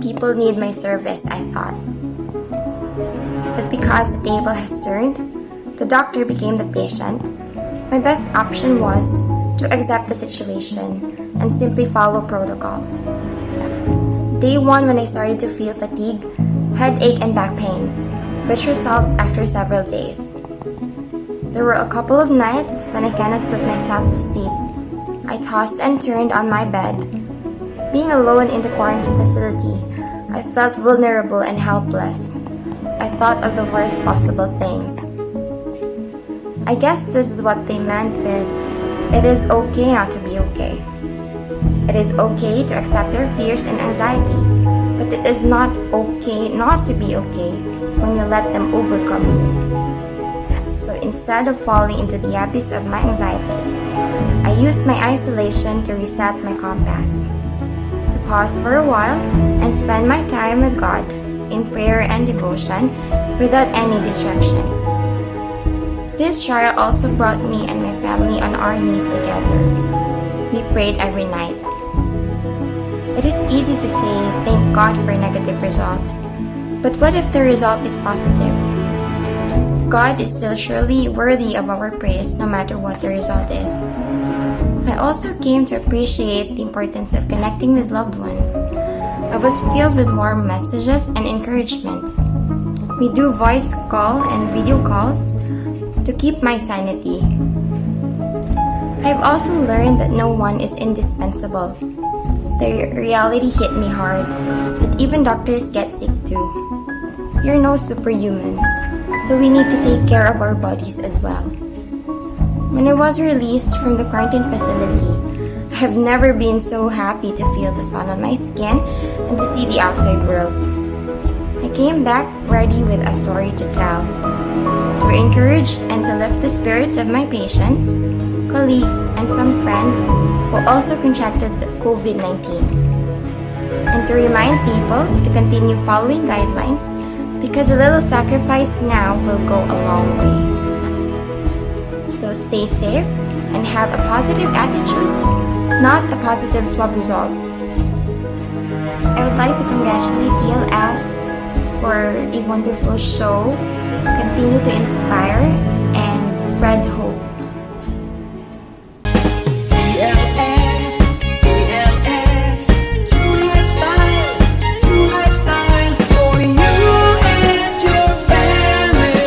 People need my service, I thought. But because the table has turned, the doctor became the patient, my best option was to accept the situation and simply follow protocols. Day 1 when I started to feel fatigue, headache, and back pains, which resolved after several days. There were a couple of nights when I cannot put myself to sleep. I tossed and turned on my bed. Being alone in the quarantine facility, I felt vulnerable and helpless. I thought of the worst possible things. I guess this is what they meant with, it is okay not to be okay. It is okay to accept your fears and anxiety, but it is not okay not to be okay when you let them overcome you. So instead of falling into the abyss of my anxieties, I used my isolation to reset my compass, to pause for a while and spend my time with God in prayer and devotion without any distractions. This trial also brought me and my family on our knees together. We prayed every night. It is easy to say, thank God for a negative result. But what if the result is positive? God is still surely worthy of our praise no matter what the result is. I also came to appreciate the importance of connecting with loved ones. I was filled with warm messages and encouragement. We do voice call and video calls to keep my sanity. I've also learned that no one is indispensable. The reality hit me hard, that even doctors get sick too. You're no superhumans, so we need to take care of our bodies as well. When I was released from the quarantine facility, I have never been so happy to feel the sun on my skin and to see the outside world. I came back ready with a story to tell, to encourage and to lift the spirits of my patients, colleagues, and some friends who also contracted COVID-19, and to remind people to continue following guidelines because a little sacrifice now will go a long way. So stay safe and have a positive attitude, not a positive swab result. I would like to congratulate TLS for a wonderful show. Continue to inspire and spread hope. TLS, TLS, TrueLifeStyle for you and your family.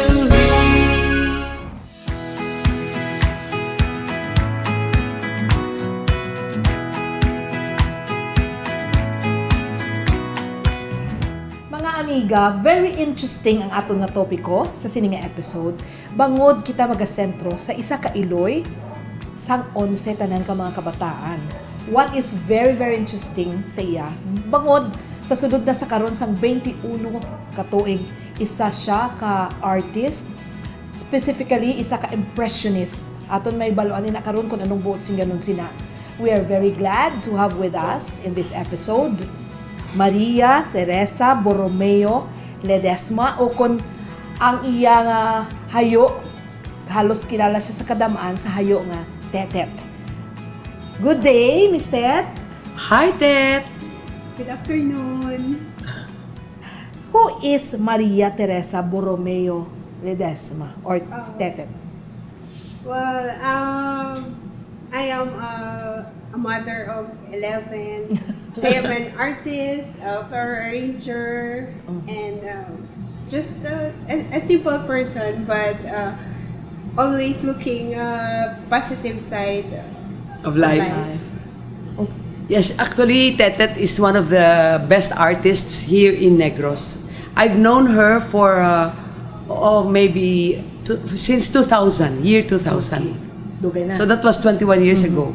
Mga amiga, very interesting ang aton nga topiko sa sini nga episode. Bangod kita magasentro sa isa ka iloy sang 11 tanan ka mga kabataan. What is very very interesting sa iya, bangod sa sudod na sa karon sang 21 katuig, isa siya ka artist, specifically isa ka impressionist. Aton may baluan ni na karon kung anong buot sing ganon sina. We are very glad to have with us in this episode Maria Teresa Borromeo Ledesma, o kung ang iyang hayo, halos kilala siya sa kadamaan sa hayo nga Tetet. Good day, Miss Tet. Hi, Tet! Good afternoon. Who is Maria Teresa Borromeo Ledesma or Tetet? Well, I am a mother of 11. I am an artist, a flower arranger, and just a simple person, but always looking positive side Of life. Yes, actually, Tetet is one of the best artists here in Negros. I've known her for maybe since 2000, year 2000. Dugay na. So that was 21 years ago.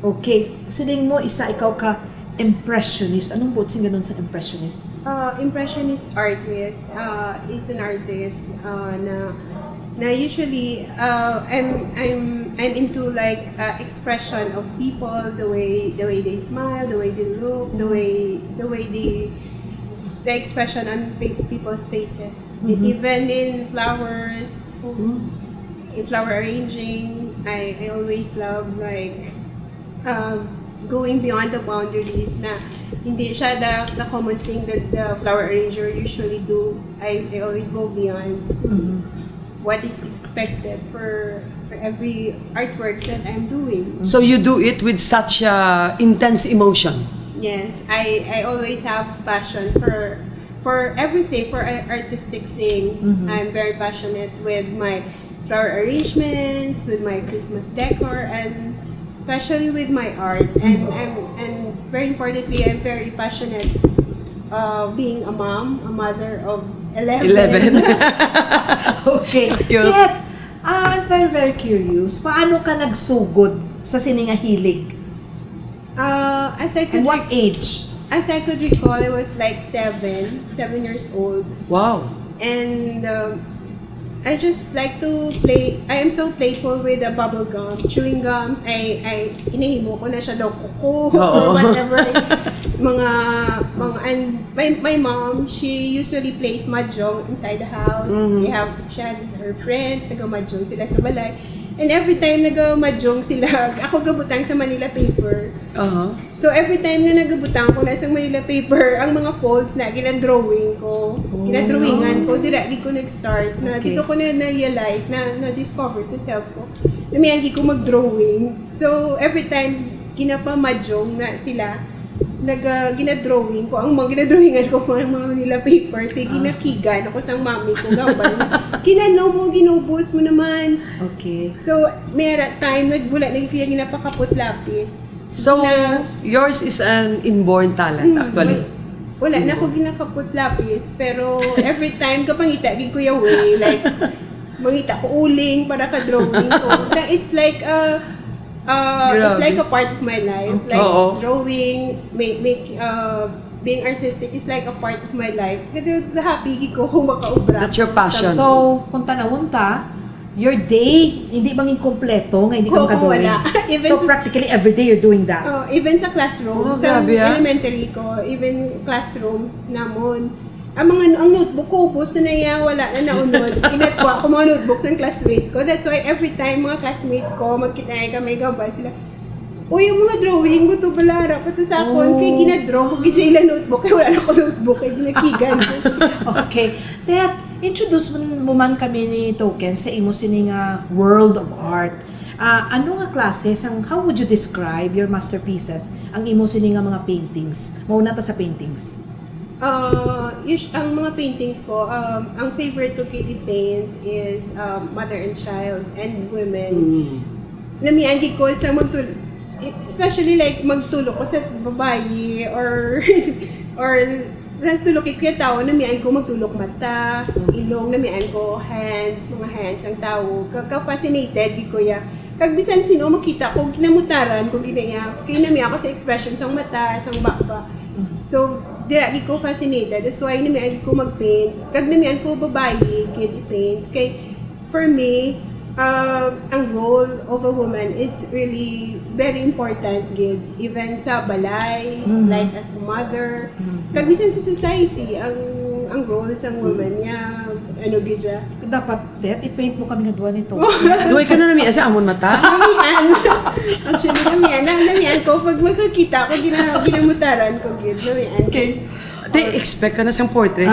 Okay. Sining mo, isa ikaw ka impressionist. Anong buot sing ganun sa impressionist? Impressionist artist is an artist na usually I'm into like expression of people, the way they smile, the way they look, the way the expression on people's faces. Even in flowers, in flower arranging, I always love like going beyond the boundaries na hindi siya the common thing that the flower arranger usually do. I always go beyond what is expected for every artworks that I'm doing. So you do it with such intense emotion. Yes, I always have passion for everything, for artistic things. I'm very passionate with my flower arrangements, with my Christmas decor, and especially with my art. And very importantly, I'm very passionate being a mom, a mother of 11. Okay. Yet, I'm very, very curious. Paano ka nagsugod sa sininga hilig? As I could And what age? As I could recall, I was like 7 years old. Wow. And I just like to play. I am so playful with the bubble gums, chewing gums. I inihimo ko na siya daw kuko or whatever. And my mom, she usually plays mahjong inside the house. She has her friends, nag-mahjong sila sa balay. And every time nag-mahjong sila, ako gabutang sa Manila paper. So every time na nagabutang ko na sa Manila paper, ang mga folds na ginadrawing ko, ginadrawingan ko, diragi ko nag-start na dito ko na-realize, na-discover sa self ko. Namiyagi ko mag-drawing. So every time ginapamahjong na sila, ginadrawing ko, ang mga ginadrawingan ko mga Manila paper, ginakigan ako sa mami ko, gambal. Kinano mo, ginubos mo naman. Okay. So, mera time, nagbula na kaya ginapakapot lapis. So, yours is an inborn talent actually? Wala na ako ginakapot lapis, pero every time kapangita, gid ko yung way, like, mangita ko uling para ka-drawing ko. It's like it's like a part of my life. Like, drawing, being artistic is like a part of my life. Kasi happy ko kung makaubra. That's your passion. So, kung tanawon ta, your day, hindi bang inkompleto nga hindi ka makadrawing? So, practically every day you're doing that? Even sa classroom, sa elementary ko, even classrooms namon, ang notebook ko, ubos na niya, wala na naunod. Inatwa ako mga notebooks ng classmates ko. That's why every time mga classmates ko, magkita na kami gabal sila, uy, yung mga drawing mo to balara, pato sa akon, kaya ginadraw ko, gijay lang notebook, kaya wala na ako notebook, kaya ginakigan ko. Okay. Tet, introduce mo man kami ni Token sa imo sining world of art. Ano nga klase, how would you describe your masterpieces, ang imo sining mga paintings? Mauna ta sa paintings. Ang mga paintings ko, ang favorite ko paint is mother and child and women. Namiangi ko sa especially like magtulog ko sa babae or nagtulog ko yung tao, namian ko magtulog mata, ilong, namian ko hands, mga hands ang tao. Ka-fascinated ko ya. Kag bisan sino makita ko, ginamutaran ko ginaya. Kaya namian ko sa expressions ang mata, sang baba. So, diragi ko fascinated. That's why namian ko mag-paint. Kag namian ko babae, kid i-paint. Kay, for me, ang role of a woman is really very important, gid. Even sa balay, like as a mother. Kag bisan sa society, ang role sa woman niya, gid siya. Dapat, Tet, i-paint mo kami nga duwa nito. Duway ka na namian sa amon mata? Namian. Actually, namian ko. Pag magkakita ko, ginamutaran ko, gid. Namian. Okay. Expect ka na sa portrait.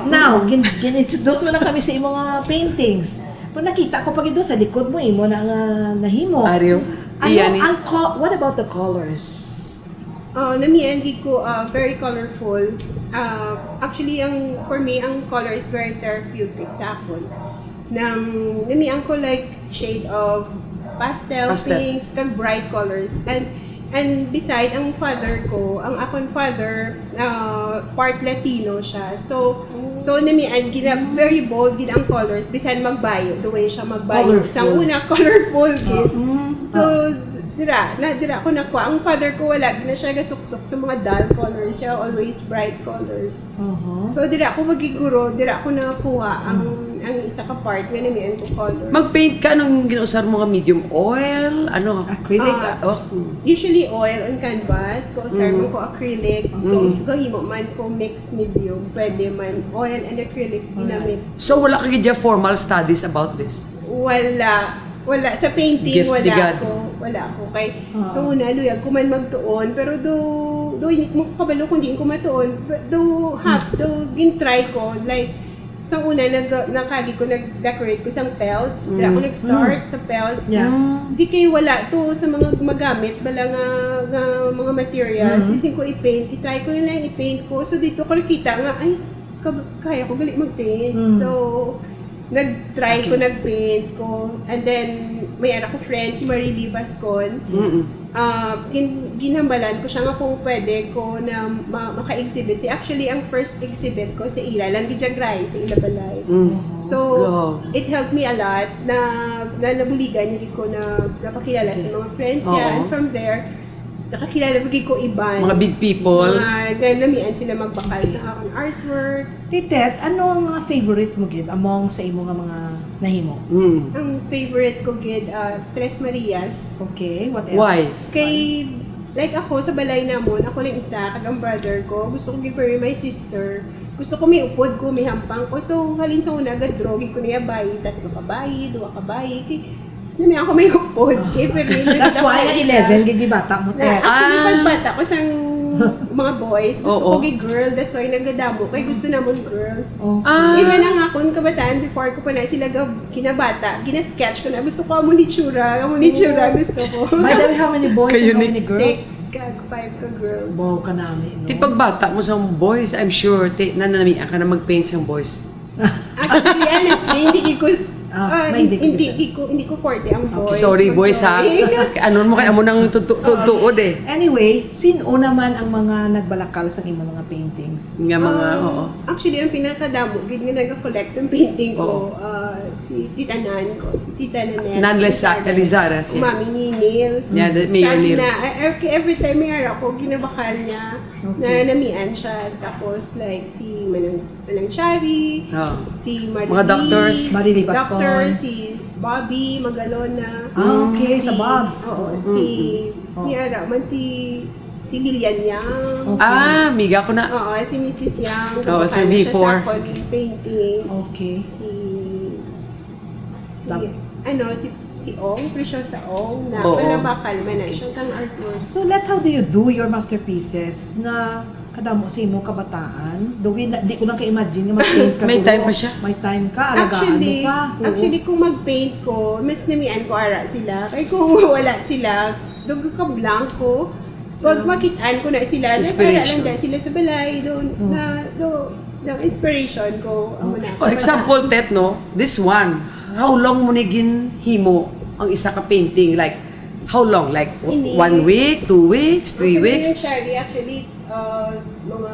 Now, gin-introduce mo na kami sa imong mga paintings. Pag nakita ko pag ito sa likod mo, imo na nahimo. Ariyo? What about the colors? Namian ko very colorful. Actually, for me, ang color is very therapeutic sa akon. Namian ko like shade of pastel. Pinks, kag bright colors. And beside, ang father ko, ang akong father, part Latino siya. So namian, very bold gid ang colors, bisan magbayo, the way siya magbayo. Sa una, colorful gid. So, dira ko nakuha. Ang father ko wala, na siya gasuksok sa mga dull colors, siya always bright colors. So, dira ko magiguro, dira ko nakuha ang isa ka part nga namian ko colors. Mag-paint ka, anong ginausar mo ka medium oil? Ano? Acrylic? Usually oil on canvas, kausar mo ko acrylic, kahimo man ko mixed medium, pwede man oil and acrylics ginamix. So wala ka gidya formal studies about this? Wala sa painting. Wala ako kay so una luyag ko man magtuon, pero do hindi mo kabalo kung di ko matuon, do gin-try ko like sa una nag-decorate ko sang pelts. Dira ako nag-start sa pelts. Di kay wala to sa mga gumagamit bala nga mga materials. Isin ko i-paint, i-try ko nila i-paint ko. So dito ko nakita nga ay kaya ko gali mag-paint. So nag-try ko, nag-paint ko, and then may anak ko friend, si Marily Bascon. Ginambalan ko siya nga kung pwede ko na maka-exhibit. Actually, ang first exhibit ko sa Ila, Langgijagray, sa Ila Balay. So, it helped me a lot na nabuligan niya ko na napakilala sa mga friends niya. And from there, nakakilala ko iban. Mga big people. Mga namian sila magbakal sa akong artworks. Titet, ano ang mga favorite mo gid among sa imo nga mga nahimo? Ang favorite ko gid, Tres Marias. Okay, what else? Why? Kay, like ako sa balay namon, ako lang isa, kag ang brother ko, gusto ko give her my sister. gusto ko may upod ko, may hampang ko. So, halin sa una, agad drogi ko niya bayi. 3 ka bayi, 2 ka bayi. Nami ako may upod. That's why na 11, gigi bata mo. Actually, pagbata ko sang mga boys, gusto ko girl. That's why nagadamo. Kaya gusto namon girls. Even ang akong kabataan, before ko pa na sila kinabata, gina-sketch ko na. Gusto ko amunitsura gusto ko. By the way, how many boys and how many girls? 6 ka, 5 ka girls. Wow ka namin. Ti pagbata mo sa boys, I'm sure, nananamian ka na mag-paint sa boys. Actually, honestly, hindi ko forte ang boys. Sorry boys ha. Ano mo kaya mo nang tuod eh. Anyway, sino naman ang mga nagbalakal sa imong mga paintings? Nga mga, Actually, ang pinakadamo, gid nga nag-collect sa painting ko, si Tita Nan ko, si Tita Nanette. Nan Elizares. Mami Ninil. Yeah, Mayor Neil. Every time may ara ko, ginabakal niya, na namian siya. Tapos like si Manang Chari, si Marily. Mga doctors. Marily Bascon. Si Bobby Magalona. Okay, sa Bobs. Si Miara man si Lilian Yang. Miga ko na. Oo, si Mrs. Yang. Sa V4. Siya sa painting. Okay. Si Ong, Preciosa Ong, na panabakal man na siya sang artwork. So, how do you do your masterpieces na kadamo sa imo kabataan? Di ko lang ka-imagine na mag-paint ka. May time pa siya. May time ka, alagaan mo pa. Actually, kung mag-paint ko, mas namian ko ara sila. Kaya kung wala sila, dugo ka blanco. Pag makitaan ko na sila, nagkara lang dahil sila sa balay, doon, inspiration ko. For example, Tet, no? This one, how long mo niging himo ang isa ka painting? Like, how long? Like, 1 week, 2 weeks, 3 weeks? Actually, mga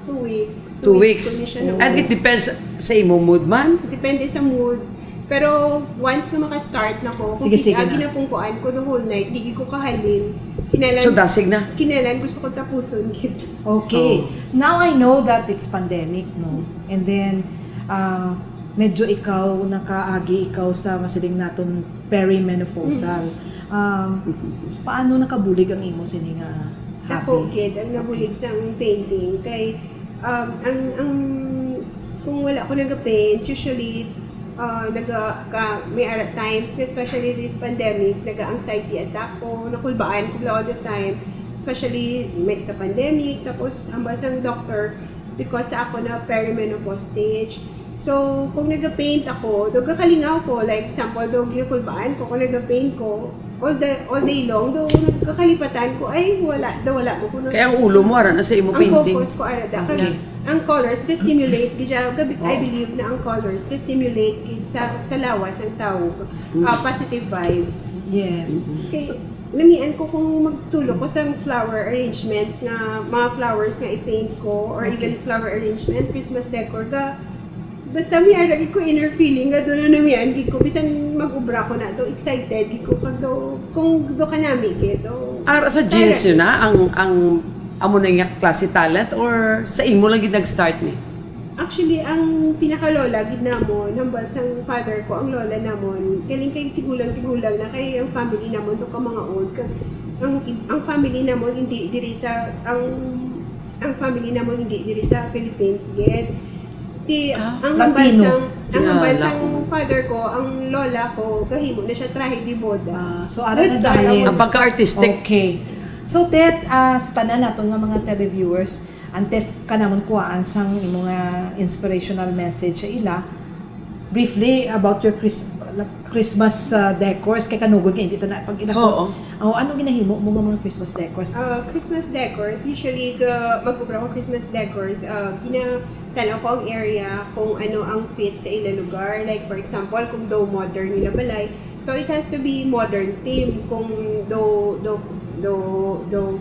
2 weeks. 2 weeks. And it depends sa imo mood man? Depende sa mood. Pero once na makastart na ko, kung ginapungkuan ko the whole night, di ko kahalin. So dasig na? Kinalan, gusto ko tapuson. Okay. Now I know that it's pandemic, no? And then, medyo nakaagi ikaw sa masiling naton perimenopausal. Paano nakabulig ang imo sini nga happy? Ako, kid, ang nabulig sa painting. Kay, kung wala ko nag-paint, usually, may times, especially this pandemic, nag-anxiety attack ko, nakulbaan ko all the time, especially sa pandemic, tapos ang basang doctor, because ako na perimenopause stage. So, kung nag-paint ako, nagkakalingaw ko, like example, ginakulbaan ko, kung nag-paint ko, all day long, nagkakalipatan ko, ay wala mo ko. Kaya ang ulo mo, na sa imo painting? Ang focus ko, ang colors ka-stimulate, I believe na ang colors ka-stimulate sa lawas ng tao, positive vibes. Yes. Okay. Lamian ko kung magtulog ko sa flower arrangements nga, mga flowers nga i-paint ko, or even flower arrangement, Christmas decor ka, basta may aragin ko inner feeling nga doon na namiyan, di ko, bisan mag-ubra ko na do excited, di ko kung do ka nami, do. Sa genes yun na, ang amo na nga klase talent, or sa imo lang nag-start ni? Actually, ang pinakalola, gid namon, hambal sang father ko, ang lola namon, kaling kay tigulang na, kay ang family namon, to ka mga old, ang family namon, hindi diri sa, ang family namon, hindi diri sa Philippines, gid. Ang hambansang father ko, ang lola ko, kahimo na siya trahe di boda. So, ara na dahil. Ang pagka-artistic. Okay. So, Tet, sa tanan nato nga mga televiewers, antes ka naman kuhaan sang mga inspirational message sa ila, briefly about your Christmas decors, kay kanugod ka, hindi ta na pag inako. Anong ginahimo mo mga Christmas decors? Christmas decors, usually, mag-upra ko Christmas decors, tanaw ko ang area kung ano ang fit sa ilang lugar. Like, for example, kung daw modern nila balay, so it has to be modern theme. Kung daw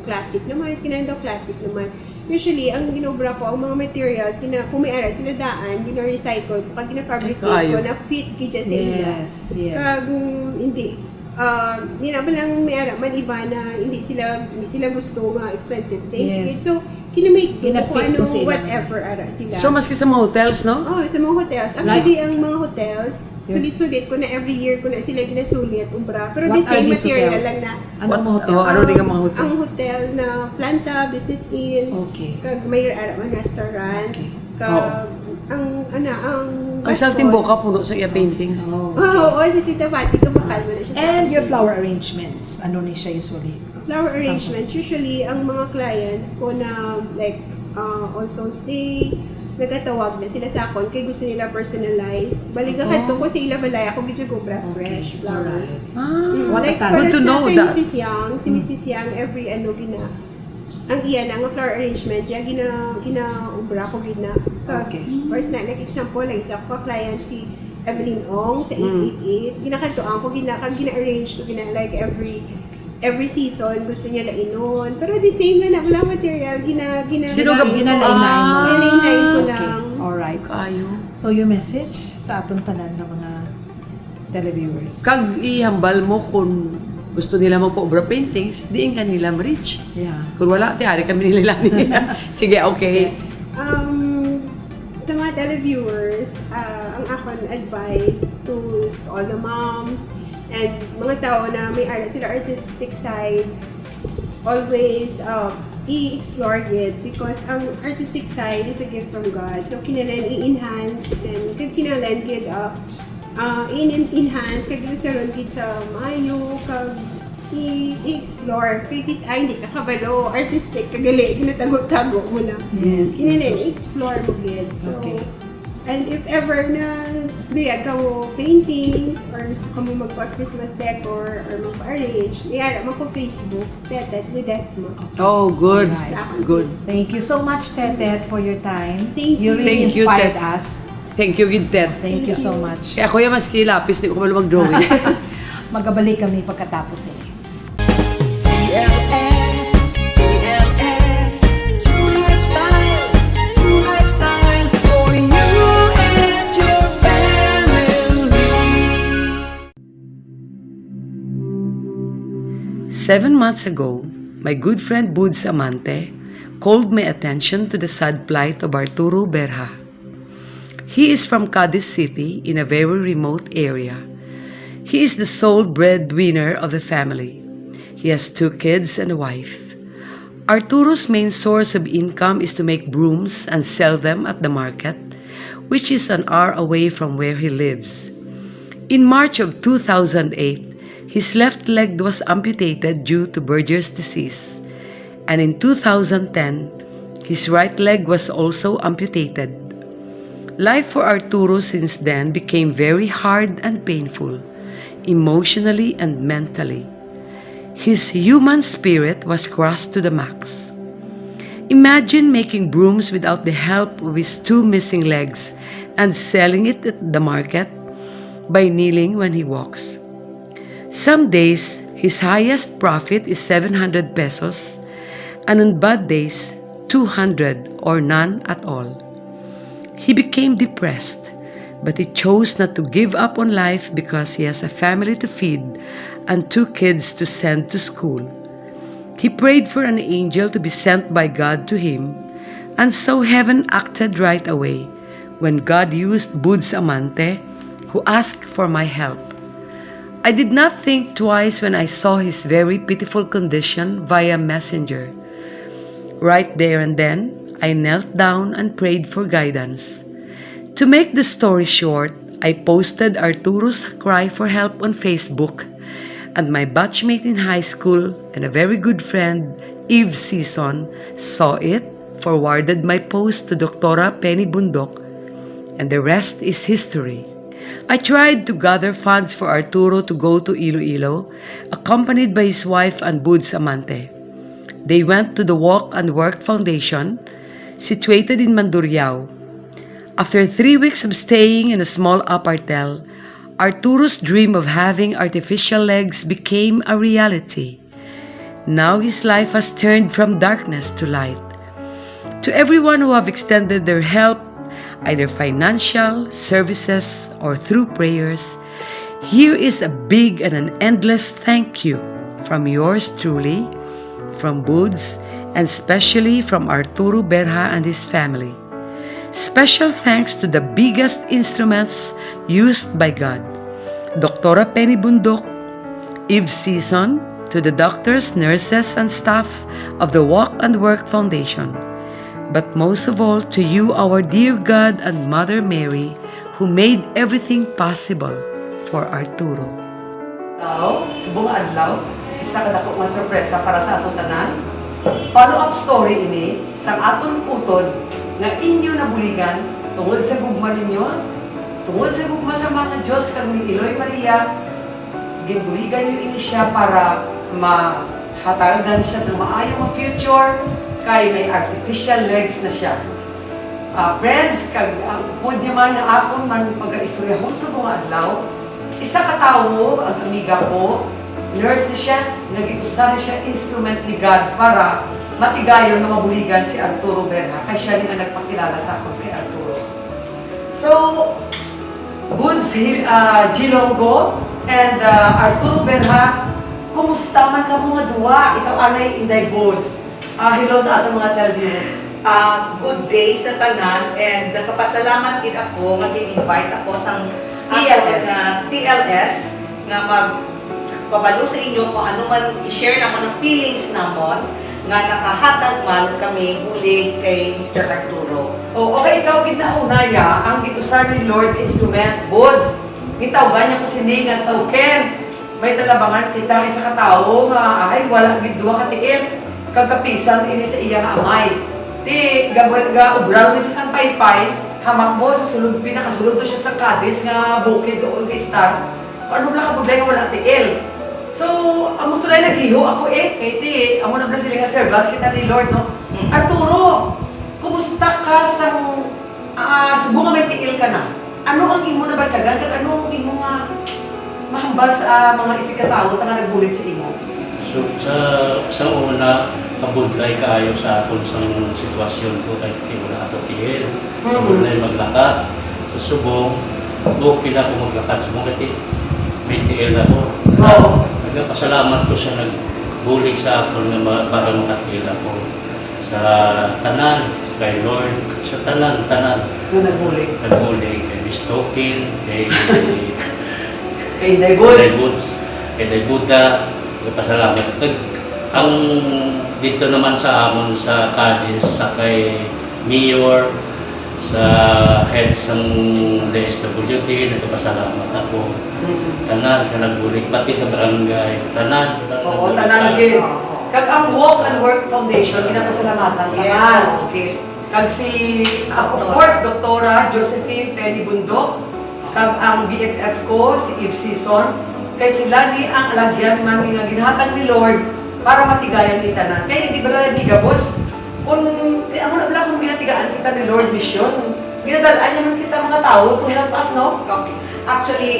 classic naman, classic naman. Usually, ang ginobra ko, ang mga materials, kung may ara, sinadaan, gina-recycle ko, pag gina-fabricate ko, na fit kaya sa ila. Yes. Kag, hindi na ba lang may ara, man iba na hindi sila gusto nga expensive things. Yes. So, kinamake ko Kinafit ano, mo sila. whatever ara sila. So, maski sa mga hotels, no? Sa mga hotels. Actually, ang mga hotels, sulit-sulit ko na every year ko na sila ginasulit, umbra. Pero the same material lang na. Ano mga hotels? Ano din ang mga hotels? Ang hotel na Planta, Business Inn, Okay. kag may ara man restaurant. Okay. Ang isang timboka puno sa iya paintings. Oo, si Tita Pati, kumakal mo na siya sa And akin. your flower arrangements, ano ni siya usually? Flower arrangements, usually, ang mga clients ko na like All Souls Day, nagkatawag na sila sa akon kay gusto nila personalized. Baligahan to ko sa ila balay ako gidyo ko fresh flowers. Like Good to know that. Si Mrs. Yang every ang iya na nga flower arrangement ya gina-ubra ko gina. First na like example like isa ko client si Evelyn Ong sa 888 ginakantoan ko gina-arrange ko like every season gusto niya lainon. Pero the same na wala material, ginalain ko lang. Alright. So yung message sa atong tanan ng mga televiewers. Kag ihambal mo kung gusto nila magpa-obra paintings, diin ka nila ma-reach. Yeah. Kung wala, tiyari kami nila Sige, okay. Sa mga televiewers, ang akong advice to all the moms and mga tao na may sila artistic side, always i-explore it because ang artistic side is a gift from God. So, kinalan i-enhance and kinalan gid i-enhance kag sa gid sa mayo kag i-explore kay hindi ka kabalo artistic kagali ginatago-tago mo lang. Yes. Kinalan i-explore mo gid. So, and if ever na liya ka mo paintings or gusto ka mo magpa-Christmas decor or magpa-arrange, iyara mo ko Facebook, Teresa Ledesma. Oh, good. Good. Thank you so much, Tetet, for your time. Thank you. You really Thank you, inspired Tet. us. Thank you, Gintet. Thank you so much. Kaya kuya, maski lapis, di ko malo mag-drawing. Magabalik kami pagkatapos TLS, True Lifestyle for you and your family. 7 months ago, my good friend Buds Amante called my attention to the sad plight of Arturo Berha. He is from Cadiz City in a very remote area. He is the sole breadwinner of the family. He has 2 kids and a wife. Arturo's main source of income is to make brooms and sell them at the market, which is an hour away from where he lives. In March of 2008, his left leg was amputated due to Berger's disease, and in 2010, his right leg was also amputated. Life for Arturo since then became very hard and painful, emotionally and mentally. His human spirit was crushed to the max. Imagine making brooms without the help of his 2 missing legs and selling it at the market by kneeling when he walks. Some days, his highest profit is 700 pesos, and on bad days, 200 or none at all. He became depressed, but he chose not to give up on life because he has a family to feed and 2 kids to send to school. He prayed for an angel to be sent by God to him, and so heaven acted right away when God used Buds Amante, who asked for my help. I did not think twice when I saw his very pitiful condition via messenger. Right there and then, I knelt down and prayed for guidance. To make the story short, I posted Arturo's cry for help on Facebook, and my batchmate in high school and a very good friend, Eve Season, saw it, forwarded my post to Dr. Penny Bundok, and the rest is history. I tried to gather funds for Arturo to go to Iloilo, accompanied by his wife and Buds Amante. They went to the Walk and Work Foundation, situated in Mandurriao. After 3 weeks of staying in a small apartel, Arturo's dream of having artificial legs became a reality. Now his life has turned from darkness to light. To everyone who have extended their help, either financial, services, or through prayers, here is a big and an endless thank you from yours truly, from Buds, and especially from Arturo Berha and his family. Special thanks to the biggest instruments used by God, Dr. Penny Bundok, Eve Season, to the doctors, nurses, and staff of the Walk and Work Foundation. but most of all to you, our dear God and Mother Mary, who made everything possible for Arturo. Subong adlaw, isa ka dako nga sorpresa para sa atong tanan. Follow-up story ini sang atong utod nga inyo nabuligan tungod sa gugma ninyo, tungod sa gugma sa mga Diyos kag ni Eloy Maria. Ginbuligan niyo ini siya para mahatagan siya sa maayong future kay may artificial legs na siya. Friends, kag ang upod niya man na akong man pag-istoryahon sa mga adlaw, isa ka tawo, ang amiga ko, nurse na siya, nag-ipusta na siya, instrument ni God para matigayon na mabuligan si Arturo Berha, kay siya din ang nagpakilala sa akin kay Arturo. So, Buds Gilongo and Arturo Berha, kumusta man ka mga duwa? Ikaw anay Inday Buds. Hello sa atong mga televiewers. Good day sa tanan, and nagpapasalamat din ako nga invite ako sa TLS nga magpabalo sa inyo kung ano man i-share naman ang feelings namon nga nakahatag man kami huli kay Mr. Arturo. Okay, ikaw ginaunaya ang gitusar ni Lord Instrument Buds. Gitawagan niya ko si Ning at token. May talabangan kita isa ka tao nga ay wala gid duwa ka tiil kagapisan ini sa iya nga amay. Di gabot ga ubraw ni sa paypay, hamak mo sa sulod pinakasulod do siya sa Cadiz nga bukid o star. Ano bla ka budlay nga wala tiil. So, amo tulay nagiho ako kay ti amo na bla sila nga servants kita ni Lord no. Arturo, kumusta ka sa subong nga may tiil ka na? Ano ang imo na batyagan kag ano ang imo nga mahambal sa mga isikatawo nga nagbulig sa imo? So, sa una, kabudlay kaayo sa aton sa sitwasyon ko kay wala ato tiil. Kabudlay maglakad. Sa subong, okay na ako maglakad. Subong kasi may tiil ako. Nagpasalamat ko sa nagbulig sa aton na para makatiil ako. Sa tanan, kay Lord, sa tanan. Nagbulig. Kay Miss Token, kay Inday Buds, kay Inday Buddha. Nagpasalamat. Ang dito naman sa amon sa Cadiz, sa kay Mayor, sa head sa DSWD, nagpasalamat ako. Tanan, kanagbulig, pati sa barangay, tanan. Oo, tanan din. Kag ang Walk and Work Foundation, pinapasalamatan tanan. Okay. Kag si, of course, Doktora Josephine Penny Bundok, kag ang BFF ko, si Eve Season, kay sila ni ang alagyan man nga ginhatag ni Lord para matigayan ni tanan. Kaya hindi ba lang gigabos? Kung amo na bala kung ginatigaan kita ni Lord mission, ginadalaan niya man kita mga tao to help us, no? Okay. Actually,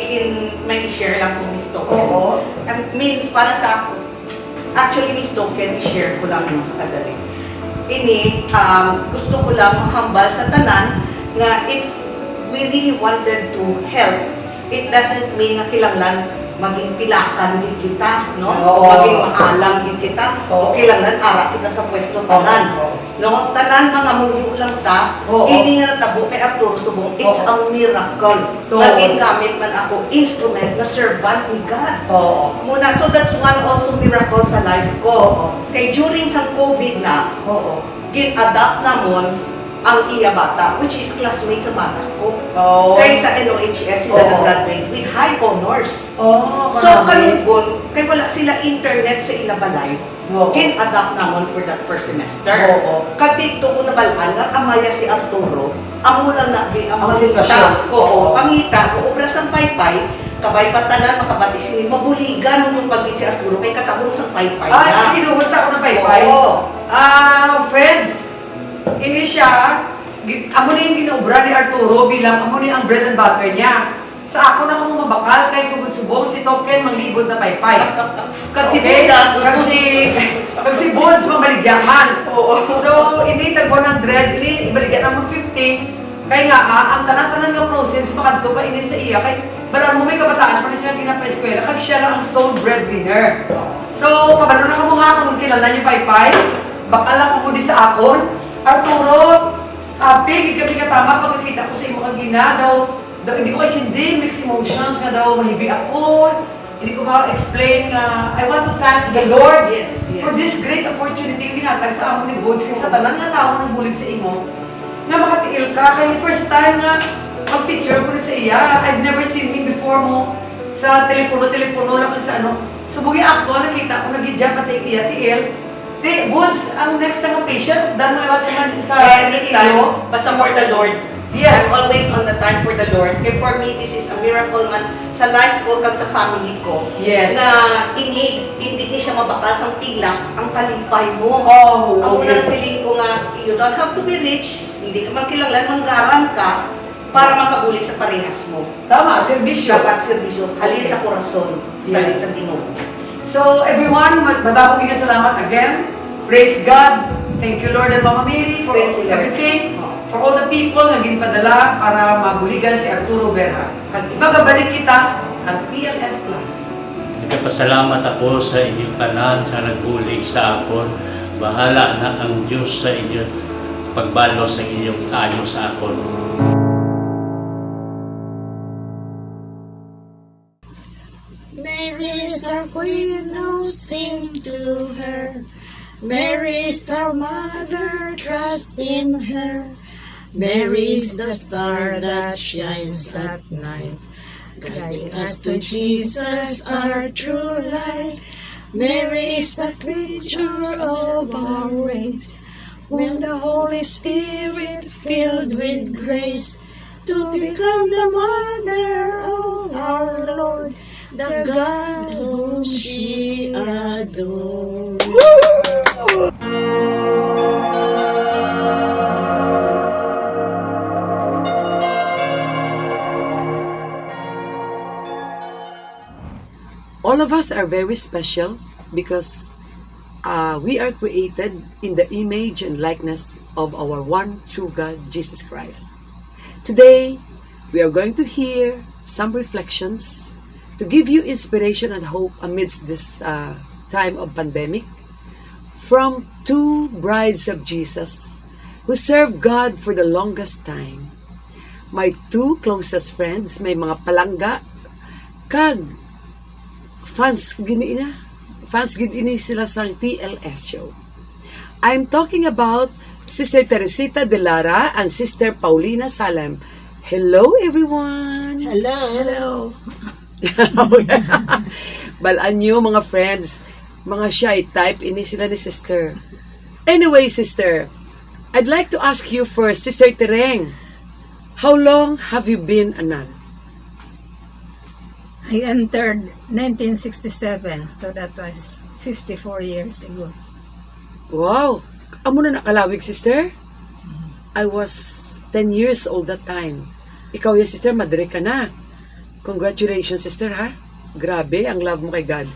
may share lang po Miss Token. Oo. Means para sa ako. Actually, Miss Token, i-share ko lang yung sa kadali. Ini, gusto ko lang mahambal sa tanan na if we really wanted to help, it doesn't mean na kilanglan maging pilakan din kita, no? Maging maalam din kita. Okay lang nan ara kita sa pwesto tanan. No, tanan mga muyo lang ta. Ini nga natabo kay Arturo subong, it's a miracle. Maging gamit man ako instrument na servant ni God. Muna, so that's one also miracle sa life ko. Kay during sa COVID na, gin-adapt namon ang iya bata, which is classmate sa bata ko. Kaya sa NOHS sila nag-graduate with high honors. So, kalubon, kaya wala sila internet sa ilabalay, gin-adapt naman for that first semester. Katito ko nabalaan, amaya si Arturo, amo lang na, ang sitwasyon. Pangita, obra sa paypay, kabay patanan, makabati sila, mabuligan yung pagin si Arturo, kay katahon sa paypay na. Kinuhunta ko ng paypay. Friends, ini siya, amo na yung ginaubra ni Arturo bilang amo na ang bread and butter niya. Sa ako na kamo mabakal kay sugod-subong si Token manglibot na paypay. Kag si Beda, kag si Buds mabaligyahan. So, ini tag 100, ini ibaligyan namon 50. Kay nga ang tanan-tanan nga process makadto pa ini sa iya kay balang mo may kabataan pa siya pinapa-eskwela kag siya lang ang sole breadwinner. So, kabalo na kamo ha kung kilala niyo paypay, bakal lang mo di sa akon. Arturo, pig, kami katama pagkakita ko sa imo kagina, daw hindi ko kayo hindi, mixed emotions nga daw, mahibi ako, Hindi ko ma-explain I want to thank the Lord for this great opportunity binatag sa amon ni Bods sa tanan nga tao nang bulig sa imo. Nga makatiil ka kay first time nga mag-picture ko sa iya. I've never seen him before mo sa telepono lang sa ano. Subugi ako, nakita ko nag-hijab at iya-tiil. Di, Bods, ang next na patient, dahil mo naman sa anytime, basta for the Lord. Yes. I'm always on the time for the Lord. Kaya for me, this is a miracle man sa life ko kag sa family ko. Yes. Na hindi siya mabakas ang pilak, ang kalipay mo. Oh, ang okay. unang siling ko nga, you don't have to be rich, hindi ka man kilanglan, manggaran ka para makabulig sa parehas mo. Tama, serbisyo. Dapat serbisyo. Halin sa korason, halin sa Ginoo. So everyone, madaming salamat again. Praise God. Thank you Lord and Mama Mary for everything. For all the people na ginpadala para mabuligan si Arturo Berha. Magabalik kita ang TLS Plus. Nagpasalamat ako sa inyong tanan sa nagbulig sa akon. Bahala na ang Diyos sa inyo pagbalo sa inyong kaayo sa akon. Mary's our queen, no sing to her. Mary's our mother, trust in her. Mary's the star that shines at night, guiding us to Jesus, our true light. Mary's the creature of our race, whom the Holy Spirit filled with grace, to become the mother of our Lord, the God whom she adored. All of us are very special because we are created in the image and likeness of our one true God, Jesus Christ. Today, we are going to hear some reflections to give you inspiration and hope amidst this time of pandemic from two brides of Jesus who served God for the longest time. My two closest friends, may mga palangga, kag fans gini sila sa TLS show. I'm talking about Sister Teresita de Lara and Sister Paulina Salem. Hello everyone! Hello! Balaan nyo mga friends, mga shy type, ini sila ni Sister. Anyway, Sister, I'd like to ask you first, Sister Tereng, how long have you been a nun? I entered 1967, so that was 54 years ago. Wow! Amo na nakalawig, Sister? I was 10 years old that time. Ikaw ya, Sister, madre ka na. Congratulations, Sister, ha? Grabe, ang love mo kay God.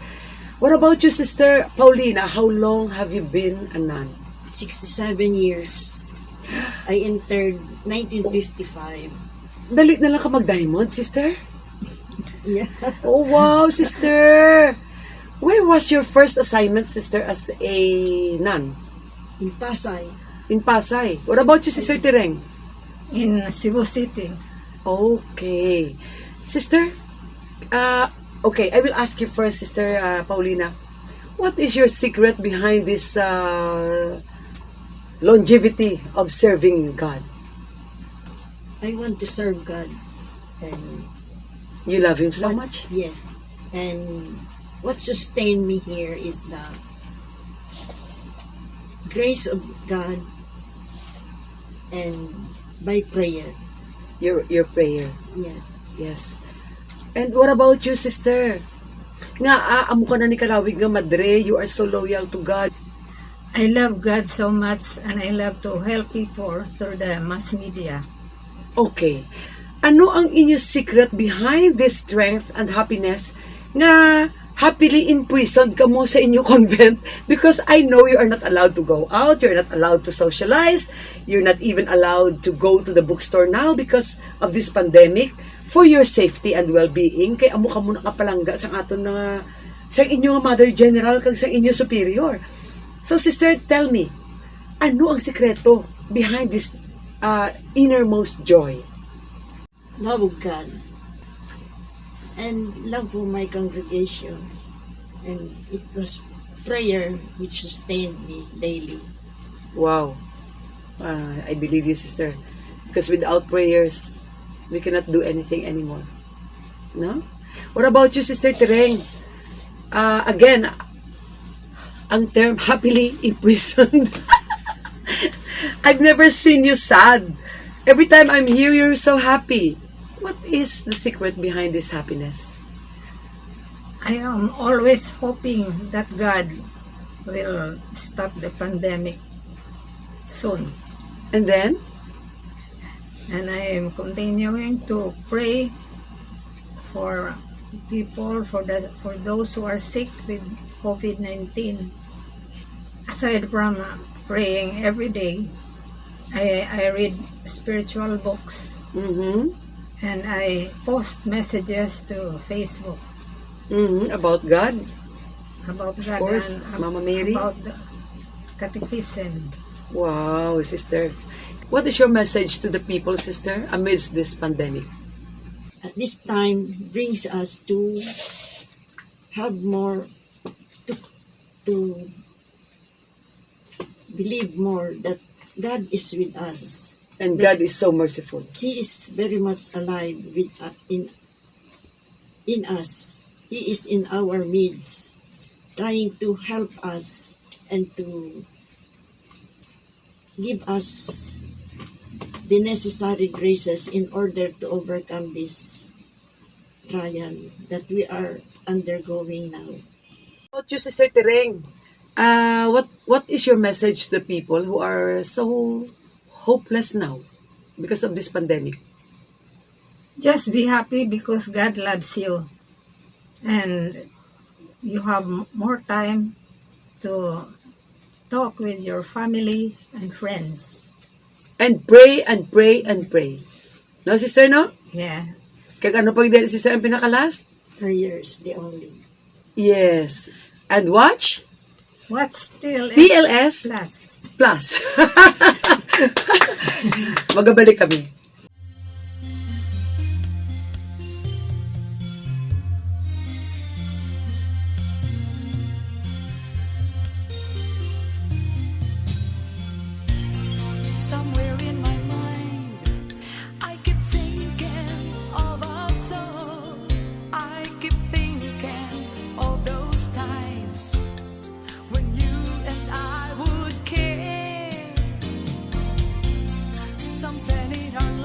What about you, Sister Paulina? How long have you been a nun? 67 years. I entered 1955. Dali na lang ka mag-diamond, Sister? Yeah. Oh, wow, Sister! Where was your first assignment, Sister, as a nun? In Pasay. In Pasay. What about you, Sister Tereng? In Cebu City. Okay. Sister, okay, I will ask you first, Sister Paulina. What is your secret behind this longevity of serving God? I want to serve God. And you love Him so much? Yes. And what sustained me here is the grace of God and by prayer. Your prayer? Yes. Yes. And what about you, Sister? Nga, amo ka na ni kalawig nga madre, you are so loyal to God. I love God so much and I love to help people through the mass media. Okay. Ano ang inyong secret behind this strength and happiness nga happily imprisoned ka mo sa inyong convent? Because I know you are not allowed to go out, you're not allowed to socialize, you're not even allowed to go to the bookstore now because of this pandemic. For your safety and well-being, kay amo ka muna kapalangga sa aton na sa inyong Mother General kag sa inyong superior. So Sister, tell me, ano ang sikreto behind this innermost joy? Love of God. and love for my congregation. And it was prayer which sustained me daily. Wow. I believe you, sister. Because without prayers, we cannot do anything anymore. No? What about you, Sister Tereng? Again, ang term happily imprisoned. I've never seen you sad. Every time I'm here, you're so happy. What is the secret behind this happiness? I am always hoping that God will stop the pandemic soon. And then? And I am continuing to pray for people, for those who are sick with COVID-19. Aside from praying every day, I read spiritual books. And I post messages to Facebook. About God? About Of God course, and Mama Mary. about the catechism. Wow, sister. What is your message to the people, sister, amidst this pandemic? At this time brings us to have more to believe more that God is with us. And God is so merciful. He is very much alive with in us. He is in our midst, trying to help us and to give us the necessary graces in order to overcome this trial that we are undergoing now. What about you, Sister Tereng? What is your message to the people who are so hopeless now because of this pandemic? Just be happy because God loves you. And you have more time to talk with your family and friends. And pray and pray and pray. No, sister, no? Yeah. Kag ano pag din, sister, ang pinaka-last? Prayers, the only. Yes. And watch? Watch TLS Plus. Magabalik kami. Somewhere in my mind, I keep thinking of our soul. I keep thinking of those times when you and I would care. Something in our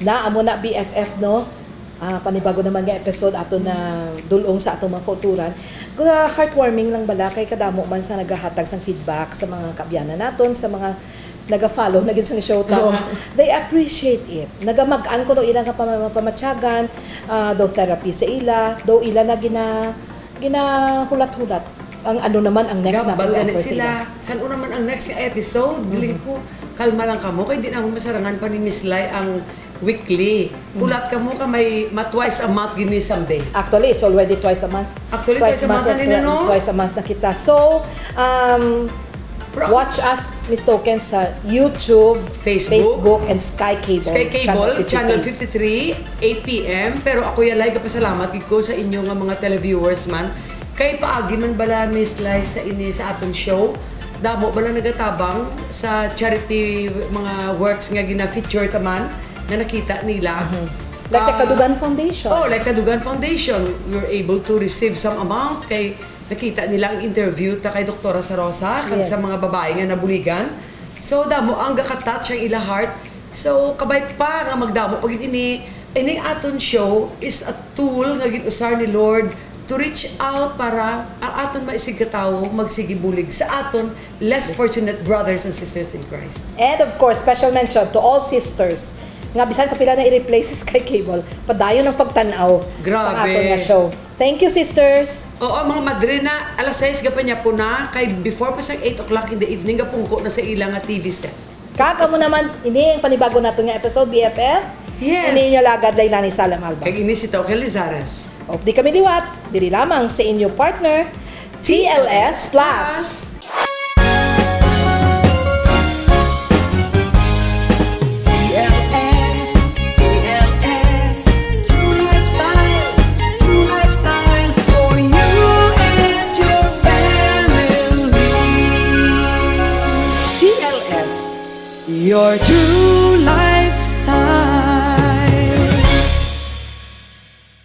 Amo na BFF, no? Panibago naman nga episode ato na dulong sa atong mga kulturan. Heartwarming lang bala kay kadamo man sa nagahatag sang feedback sa mga kabyanan naton, sa mga naga-follow na gid sa show ta. They appreciate it. Nagamag-an ko no ilang pamatyagan, do therapy sa ila, do ila na ginahulat-hulat. Ang ano naman ang next na offer sila. San naman ang next episode? Diling ko, kalma lang kamo kay di na mo masarangan pa ni Miss Silay ang weekly. Hulat ka mo ka may twice a month gini someday. Actually, it's already twice a month. Actually, twice a month na nila, no? Twice a month na kita. So, watch us, Miss Token, sa YouTube, Facebook and Sky Cable. Sky Cable, Channel 53, 8 p.m. Pero ako yalay kapasalamat ko sa inyo nga mga televiewers man. Kay paagi man bala Miss Lai sa aton show. Damo bala nagatabang sa charity mga works nga gina-feature taman na nakita nila. Like the Kadugan Foundation. Like Kadugan Foundation. We were able to receive some amount kay nakita nila ang interview ta kay Doktora Sarosa kag sa mga babae nga nabuligan. So damo ang gaka-touch ang ila heart. So kabay pa nga magdamo pag ini aton show is a tool nga gin-usar ni Lord to reach out para ang aton maisig katawo magsigibulig sa aton less fortunate brothers and sisters in Christ. And of course, special mention to all sisters nga bisan kapila na i-replace sa Sky Cable, padayon ang pagtanaw sa aton nga show. Thank you, sisters! Oo, mga madrina, alas 6 gapa niya po na, kay before pa sa 8 o'clock in the evening, gapungko na sa ilang nga TV set. Kaka mo naman, ini ang panibago nato nga episode, BFF. Yes! Ini niya lagad Laylani Salam Alba. Kag ini si Hector Gayares. O, di kami liwat, diri lamang sa inyo partner, TLS Plus. Your true